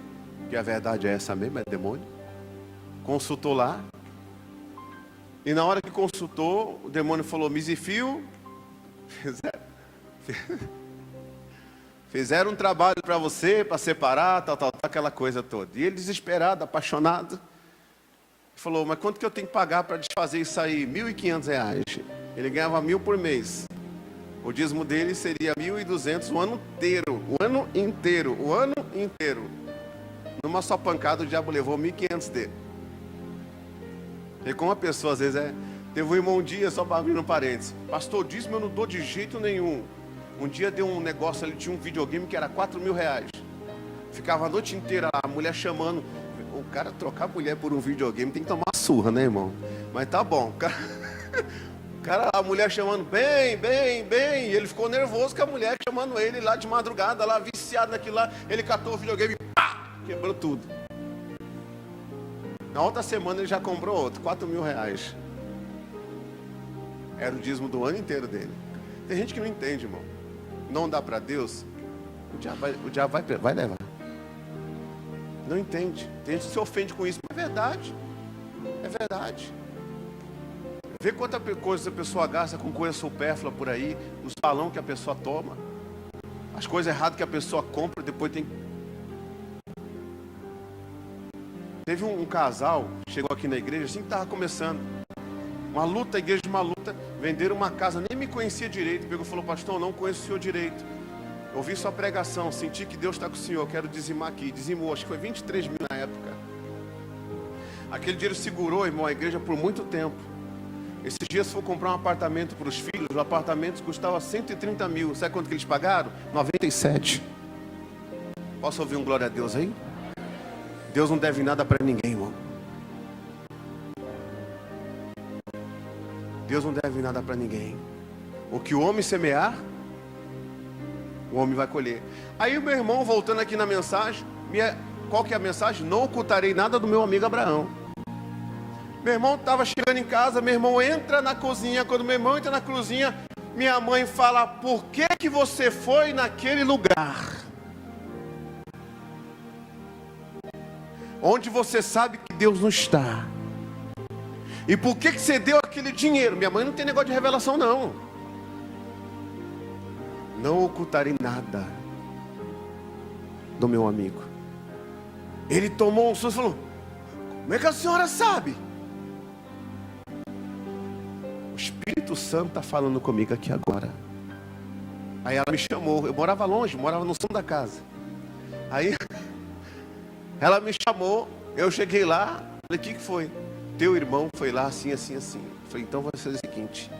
que a verdade é essa mesmo, é demônio. Consultou lá. E na hora que consultou, o demônio falou, misifio. Fizeram um trabalho para você, para separar, tal, aquela coisa toda. E ele desesperado, apaixonado, falou, mas quanto que eu tenho que pagar para desfazer isso aí? R$1.500. Ele ganhava 1.000 por mês. O dízimo dele seria 1.200 o ano inteiro. Numa só pancada o diabo levou 1.500 dele. E como a pessoa às vezes teve um irmão um dia, só para abrir um parênteses, pastor, dízimo eu não dou de jeito nenhum. Um dia deu um negócio ali, tinha um videogame que era R$4.000. Ficava a noite inteira lá, a mulher chamando. O cara trocar a mulher por um videogame tem que tomar surra, né, irmão? Mas tá bom. A mulher chamando bem. E ele ficou nervoso com a mulher chamando ele lá de madrugada, lá viciado naquilo lá. Ele catou o videogame e pá, quebrou tudo. Na outra semana ele já comprou outro, R$4.000. Era o dízimo do ano inteiro dele. Tem gente que não entende, irmão. Não dá para Deus, o diabo vai levar. Não entende. Tem gente que se ofende com isso, mas é verdade. É verdade. Vê quanta coisa a pessoa gasta com coisa supérflua por aí, os balão que a pessoa toma, as coisas erradas que a pessoa compra, depois tem. Teve um casal, chegou aqui na igreja, assim que estava começando. Uma luta, a igreja de uma luta, venderam uma casa, nem me conhecia direito. Pegou e falou, pastor, não conheço o senhor direito. Ouvi sua pregação, senti que Deus está com o senhor, quero dizimar aqui. Dizimou, acho que foi 23 mil na época. Aquele dinheiro segurou, irmão, a igreja por muito tempo. Esses dias se for comprar um apartamento para os filhos, o apartamento custava 130 mil. Sabe quanto que eles pagaram? 97. Posso ouvir um glória a Deus aí? Deus não deve nada para ninguém, irmão. Deus não deve nada para ninguém. O que o homem semear, o homem vai colher. Aí o meu irmão, voltando aqui na mensagem, qual que é a mensagem? Não ocultarei nada do meu amigo Abraão. Meu irmão estava chegando em casa, meu irmão entra na cozinha. Quando meu irmão entra na cozinha, minha mãe fala: por que você foi naquele lugar? Onde você sabe que Deus não está. E por que você deu aquele dinheiro? Minha mãe não tem negócio de revelação, não. Não ocultarei nada do meu amigo. Ele tomou um susto e falou: como é que a senhora sabe? O Espírito Santo está falando comigo aqui agora. Aí ela me chamou. Eu morava longe, morava no fundo da casa. Aí ela me chamou, eu cheguei lá, falei: o que foi? Teu irmão foi lá assim, assim, assim. Eu falei: então vai ser o seguinte,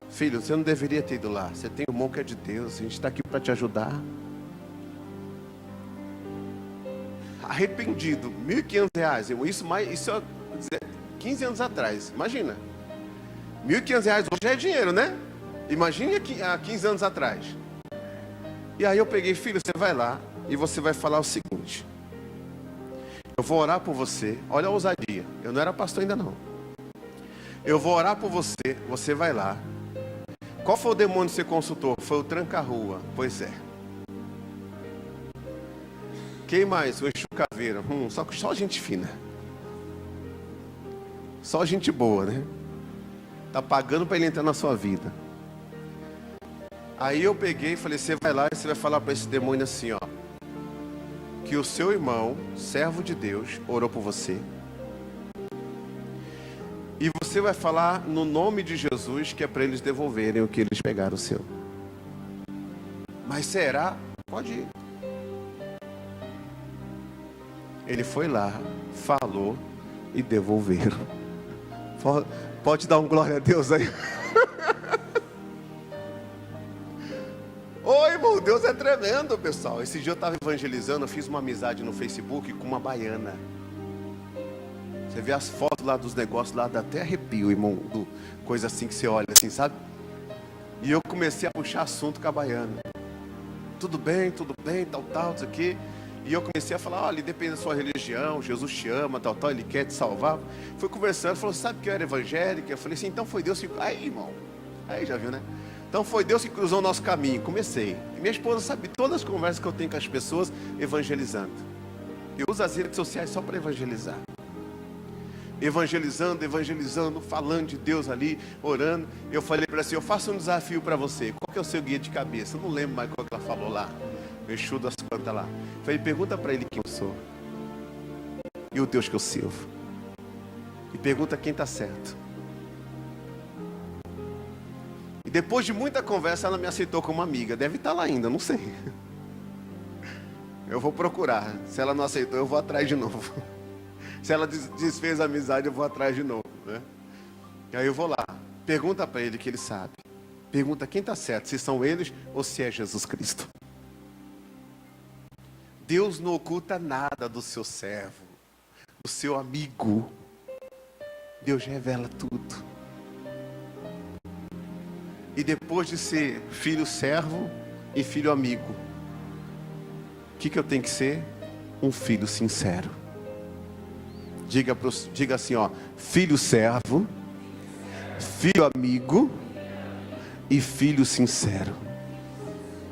filho, você não deveria ter ido lá. Você tem um irmão que é de Deus, a gente está aqui para te ajudar. Arrependido, R$1.500. Isso é 15 anos atrás, imagina. R$1.500 hoje é dinheiro, né? Imagine há 15 anos atrás. E aí eu peguei: filho, você vai lá e você vai falar o seguinte: eu vou orar por você. Olha a ousadia, eu não era pastor ainda não. Eu vou orar por você, você vai lá. Qual foi o demônio que você consultou? Foi o tranca-rua. Pois é. Quem mais? O Exu Caveira. Só gente fina. Só gente boa, né? Tá pagando para ele entrar na sua vida. Aí eu peguei e falei: você vai lá e você vai falar para esse demônio assim, ó: que o seu irmão, servo de Deus, orou por você. E você vai falar no nome de Jesus que é para eles devolverem o que eles pegaram o seu. Mas será? Pode ir. Ele foi lá, falou e devolveram. Pode dar um glória a Deus aí? Oi, irmão, Deus é tremendo, pessoal. Esse dia eu estava evangelizando, eu fiz uma amizade no Facebook com uma baiana. Você vê as fotos lá dos negócios lá, dá até arrepio, irmão, coisa assim que você olha assim, sabe? E eu comecei a puxar assunto com a baiana. Tudo bem, tal, isso aqui. E eu comecei a falar: olha, depende da sua religião, Jesus te ama, tal, ele quer te salvar. Fui conversando, falou: sabe que eu era evangélica? Eu falei assim: então foi Deus que... Aí, irmão, aí já viu, né? Então foi Deus que cruzou o nosso caminho. Comecei. E minha esposa sabe todas as conversas que eu tenho com as pessoas evangelizando. Eu uso as redes sociais só para evangelizar. Evangelizando, falando de Deus ali, orando. Eu falei para ela assim: eu faço um desafio para você. Qual que é o seu guia de cabeça? Eu não lembro mais qual que ela falou lá. O Exu das plantas lá. Eu falei: pergunta para ele quem eu sou e o Deus que eu sirvo. E pergunta quem está certo. E depois de muita conversa, ela me aceitou como amiga. Deve estar lá ainda, não sei. Eu vou procurar. Se ela não aceitou, eu vou atrás de novo. Se ela desfez a amizade, eu vou atrás de novo, né? E aí eu vou lá. Pergunta para ele que ele sabe. Pergunta quem está certo, se são eles ou se é Jesus Cristo. Deus não oculta nada do seu servo, do seu amigo. Deus revela tudo. E depois de ser filho servo e filho amigo, o que eu tenho que ser? Um filho sincero. Diga assim, ó: filho servo, filho amigo e filho sincero.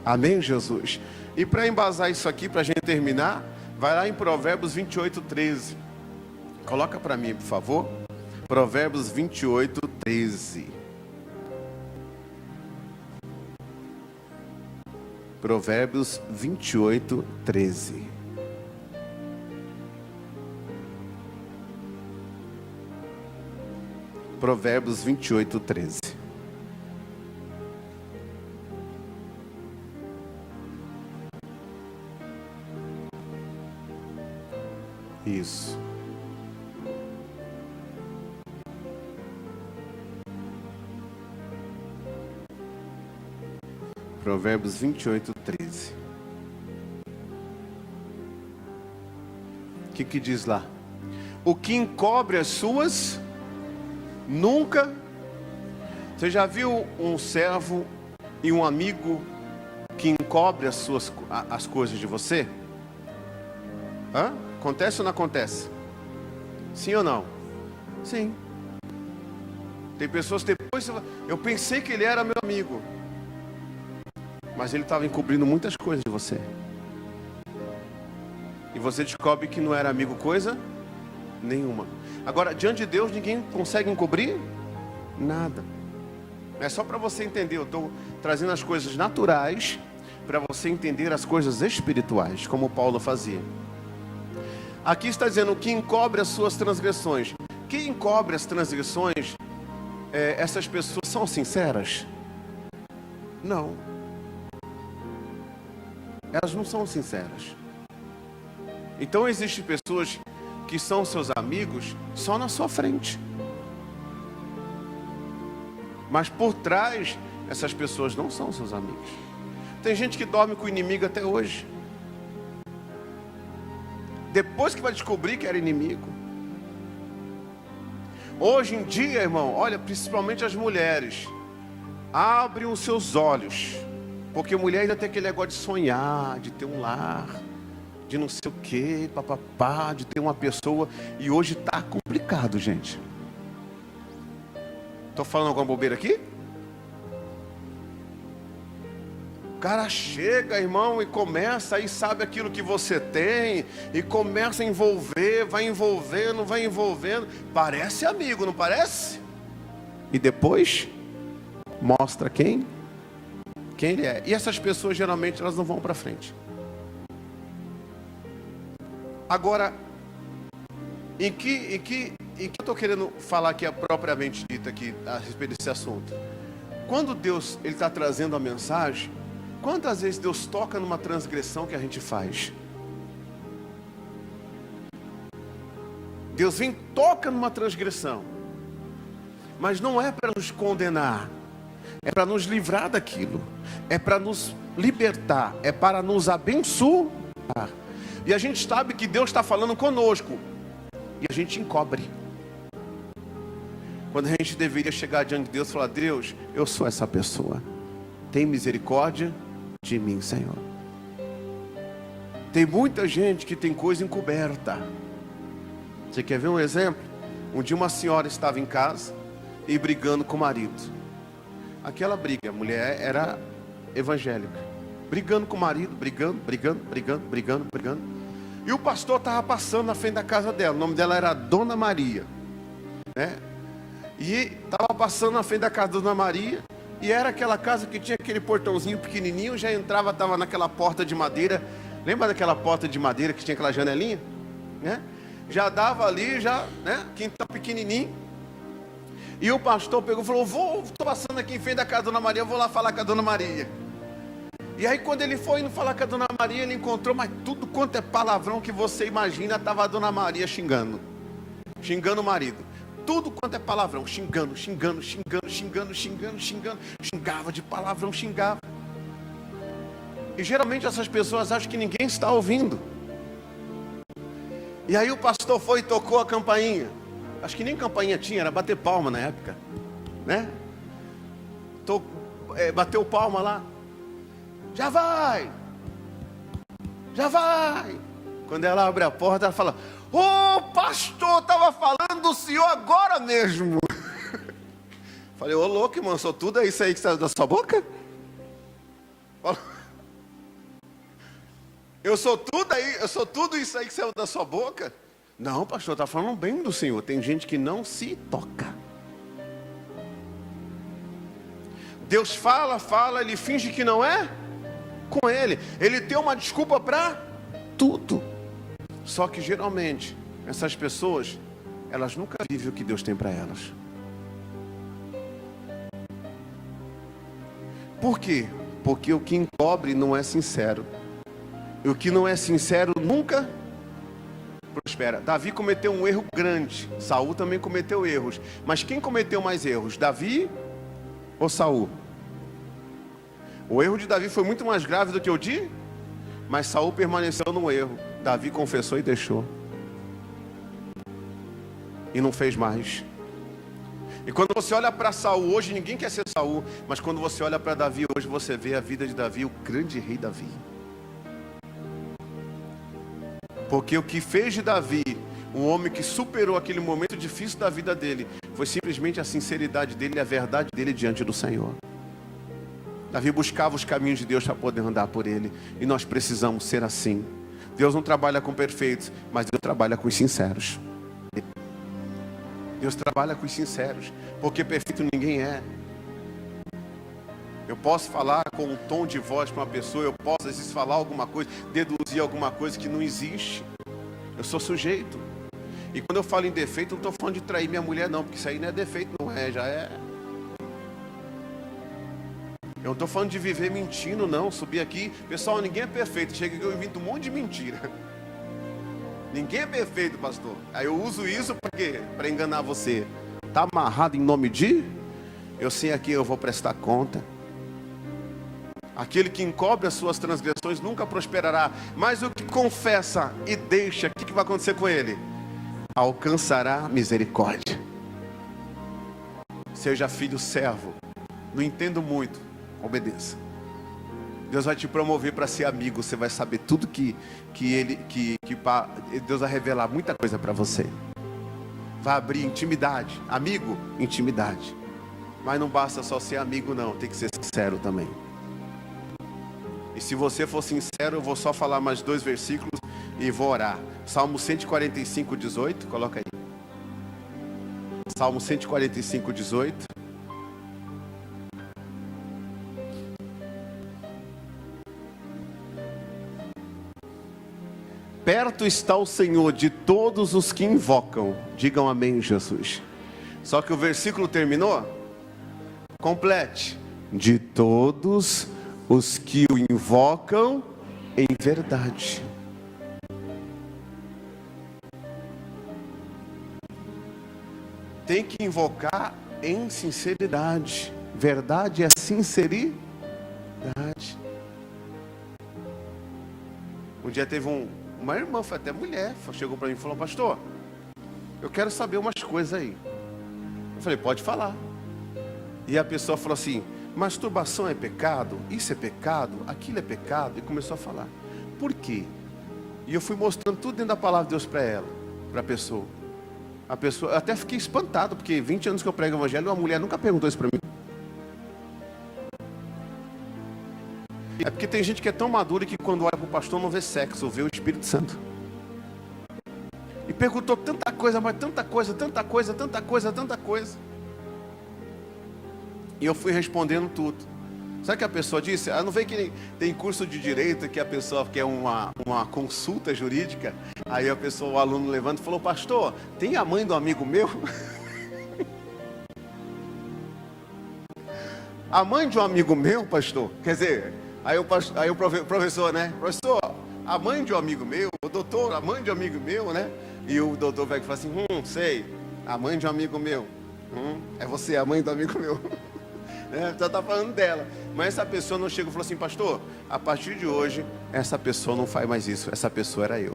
Amém, Jesus? E para embasar isso aqui, para a gente terminar, vai lá em Provérbios 28:13. Coloca para mim, por favor. Provérbios 28:13. Provérbios 28:13. Provérbios 28:13. Isso. Provérbios 28:13. O que diz lá? O que encobre as suas, nunca... Você já viu um servo e um amigo que encobre as coisas de você? Hã? Acontece ou não acontece? Sim ou não? Sim. Tem pessoas que depois... Eu pensei que ele era meu amigo, mas ele estava encobrindo muitas coisas de você. E você descobre que não era amigo coisa nenhuma. Agora, diante de Deus, ninguém consegue encobrir nada. É só para você entender. Eu estou trazendo as coisas naturais para você entender as coisas espirituais, como Paulo fazia. Aqui está dizendo que encobre as suas transgressões. Quem encobre as transgressões, essas pessoas são sinceras? Não. Elas não são sinceras. Então existem pessoas que são seus amigos só na sua frente, mas por trás essas pessoas não são seus amigos. Tem gente que dorme com o inimigo até hoje, depois que vai descobrir que era inimigo. Hoje em dia, irmão, olha, principalmente as mulheres, abrem os seus olhos, porque mulher ainda tem aquele negócio de sonhar, de ter um lar, de não sei o que, papapá, de ter uma pessoa. E hoje está complicado, gente. Estou falando alguma bobeira aqui? O cara chega, irmão, e começa, aí sabe aquilo que você tem, e começa a envolver, vai envolvendo, parece amigo, não parece? E depois mostra quem ele é. E essas pessoas geralmente elas não vão para frente. Agora, em que eu estou querendo falar aqui propriamente dito aqui a respeito desse assunto? Quando Deus ele está trazendo a mensagem, quantas vezes Deus toca numa transgressão que a gente faz? Deus vem, toca numa transgressão, mas não é para nos condenar, é para nos livrar daquilo, é para nos libertar, é para nos abençoar. E a gente sabe que Deus está falando conosco, e a gente encobre. Quando a gente deveria chegar diante de Deus e falar: Deus, eu sou essa pessoa, tem misericórdia de mim, Senhor. Tem muita gente que tem coisa encoberta. Você quer ver um exemplo? Um dia uma senhora estava em casa e brigando com o marido. Aquela briga, a mulher era evangélica, brigando com o marido, brigando. E o pastor estava passando na frente da casa dela. O nome dela era Dona Maria, né? E estava passando na frente da casa da Dona Maria. E era aquela casa que tinha aquele portãozinho pequenininho. Já entrava, estava naquela porta de madeira. Lembra daquela porta de madeira que tinha aquela janelinha, né? Já dava ali, já, né? Quintal pequenininho. E o pastor pegou e falou: estou passando aqui em frente da casa da Dona Maria, vou lá falar com a Dona Maria. E aí quando ele foi indo falar com a Dona Maria, ele encontrou, mas tudo quanto é palavrão que você imagina, estava a Dona Maria xingando o marido. Tudo quanto é palavrão, xingando, xingava de palavrão, xingava. E geralmente essas pessoas acham que ninguém está ouvindo. E aí o pastor foi e tocou a campainha. Acho que nem campainha tinha, era bater palma na época, né? Bateu palma lá. Já vai. Quando ela abre a porta, ela fala: ô pastor, estava falando do senhor agora mesmo. Falei: ô louco, irmão, sou tudo isso aí que saiu da sua boca? Eu sou tudo isso aí que saiu da sua boca? Não, pastor, está falando bem do senhor. Tem gente que não se toca. Deus fala, ele finge que não é com ele. Ele tem uma desculpa para tudo. Só que geralmente essas pessoas, elas nunca vivem o que Deus tem para elas. Por quê? Porque o que encobre não é sincero. E o que não é sincero nunca prospera. Davi cometeu um erro grande. Saul também cometeu erros. Mas quem cometeu mais erros? Davi ou Saul? O erro de Davi foi muito mais grave do que o de, mas Saul permaneceu no erro. Davi confessou e deixou. E não fez mais. E quando você olha para Saul hoje, ninguém quer ser Saul, mas quando você olha para Davi hoje, você vê a vida de Davi, o grande rei Davi. Porque o que fez de Davi um homem que superou aquele momento difícil da vida dele foi simplesmente a sinceridade dele e a verdade dele diante do Senhor. Davi buscava os caminhos de Deus para poder andar por ele, e nós precisamos ser assim. Deus não trabalha com perfeitos, mas Deus trabalha com os sinceros. Deus trabalha com os sinceros, porque perfeito ninguém é. Eu posso falar com um tom de voz para uma pessoa, eu posso às vezes falar alguma coisa, deduzir alguma coisa que não existe. Eu sou sujeito. E quando eu falo em defeito, não estou falando de trair minha mulher não, porque isso aí não é defeito, não é, já é. Eu não estou falando de viver mentindo não, subir aqui, pessoal, ninguém é perfeito, chega que eu invento um monte de mentira. Ninguém é perfeito, pastor. Aí eu uso isso para quê? Para enganar você. Está amarrado em nome de? Eu sei aqui, eu vou prestar conta. Aquele que encobre as suas transgressões nunca prosperará, mas o que confessa e deixa, o que vai acontecer com ele? Alcançará misericórdia. Seja filho servo. Não entendo muito, obedeça. Deus vai te promover para ser amigo. Você vai saber tudo que Deus vai revelar muita coisa para você. Vai abrir intimidade. Amigo, intimidade. Mas não basta só ser amigo não, tem que ser sincero também. E se você for sincero, eu vou só falar mais 2 versículos e vou orar. Salmo 145, 18, coloca aí. Salmo 145, 18. Perto está o Senhor de todos os que invocam. Digam amém, Jesus. Só que o versículo terminou. Complete. De todos os que o invocam em verdade. Tem que invocar em sinceridade. Verdade é sinceridade. Um dia teve uma irmã, foi até mulher, chegou para mim e falou: pastor, eu quero saber umas coisas aí. Eu falei: pode falar. E a pessoa falou assim: masturbação é pecado, isso é pecado, aquilo é pecado. E começou a falar. Por quê? E eu fui mostrando tudo dentro da palavra de Deus para ela, para a pessoa. Eu até fiquei espantado, porque 20 anos que eu prego o evangelho, uma mulher nunca perguntou isso para mim. É porque tem gente que é tão madura que quando olha para o pastor não vê sexo, vê o Espírito Santo. E perguntou tanta coisa, mas tanta coisa, tanta coisa, tanta coisa, tanta coisa. E eu fui respondendo tudo. Sabe o que a pessoa disse? Não vê que tem curso de direito que a pessoa quer uma consulta jurídica. Aí a pessoa, o aluno levanta e falou: pastor, tem a mãe do amigo meu? A mãe de um amigo meu, pastor? Quer dizer, aí o professor, né? Professor, a mãe de um amigo meu, o doutor, a mãe de um amigo meu, né? E o doutor vai falar assim: sei, a mãe de um amigo meu. É você, a mãe do amigo meu. Já está falando dela. Mas essa pessoa não chega e falou assim: pastor, a partir de hoje, essa pessoa não faz mais isso. Essa pessoa era eu.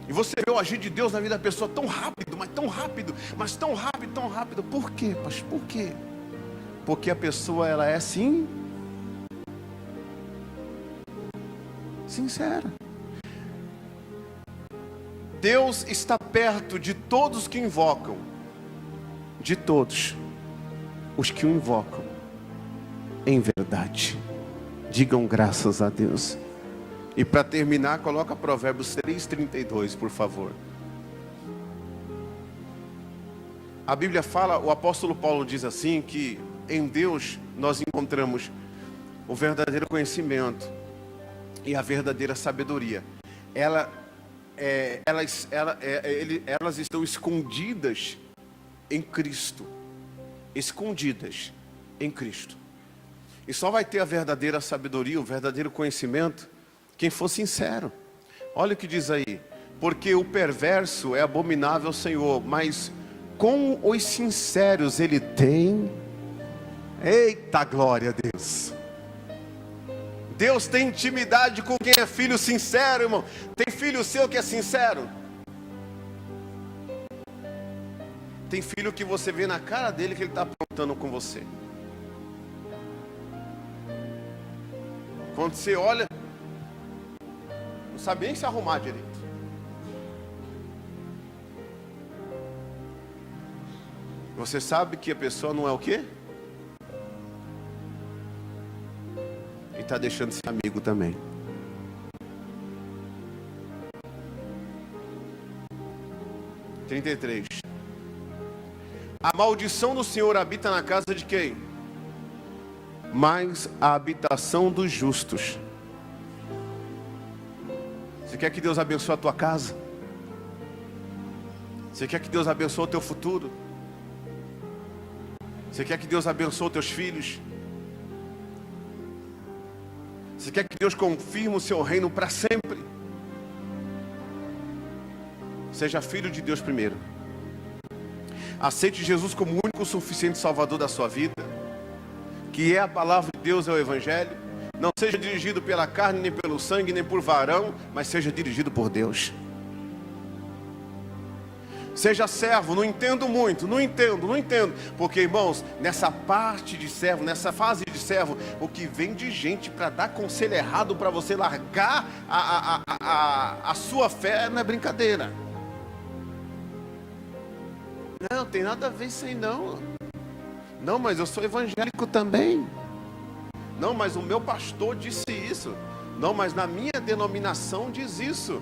E você vê o agir de Deus na vida da pessoa tão rápido, mas tão rápido, mas tão rápido, tão rápido. Por quê, pastor? Por quê? Porque a pessoa, ela é assim, sincera. Deus está perto de todos que invocam. De todos os que o invocam em verdade. Digam graças a Deus. E para terminar, coloca Provérbios 3:32, por favor. A Bíblia fala, o apóstolo Paulo diz assim, que em Deus nós encontramos o verdadeiro conhecimento e a verdadeira sabedoria. Elas estão escondidas em Cristo. Escondidas em Cristo. E só vai ter a verdadeira sabedoria, o verdadeiro conhecimento, quem for sincero. Olha o que diz aí: porque o perverso é abominável ao Senhor, mas com os sinceros ele tem Eita glória a Deus. Deus tem intimidade com quem é filho sincero, irmão. Tem filho seu que é sincero? Tem filho que você vê na cara dele que ele está aprontando com você. Quando você olha, não sabe nem se arrumar direito. Você sabe que a pessoa não é o quê? E está deixando de ser amigo também. - 33. A maldição do Senhor habita na casa de quem? Mas a habitação dos justos. Você quer que Deus abençoe a tua casa? Você quer que Deus abençoe o teu futuro? Você quer que Deus abençoe os teus filhos? Você quer que Deus confirme o seu reino para sempre? Seja filho de Deus primeiro. Aceite Jesus como o único suficiente Salvador da sua vida, que é a palavra de Deus, é o Evangelho. Não seja dirigido pela carne, nem pelo sangue, nem por varão, mas seja dirigido por Deus. Seja servo. Não entendo muito, não entendo. Porque, irmãos, nessa parte de servo, nessa fase de servo, o que vem de gente para dar conselho errado, para você largar a sua fé, não é brincadeira. Não tem nada a ver isso aí não. Não, mas eu sou evangélico também. Não, mas o meu pastor disse isso. Não, mas na minha denominação diz isso.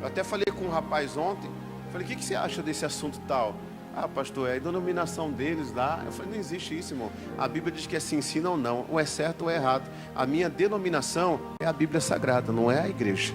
Eu até falei com um rapaz ontem. Falei, o que você acha desse assunto tal? Ah, pastor, é a denominação deles lá. Eu falei, não existe isso, irmão. A Bíblia diz que é se ensina ou não. Ou é certo ou é errado. A minha denominação é a Bíblia Sagrada, não é a igreja.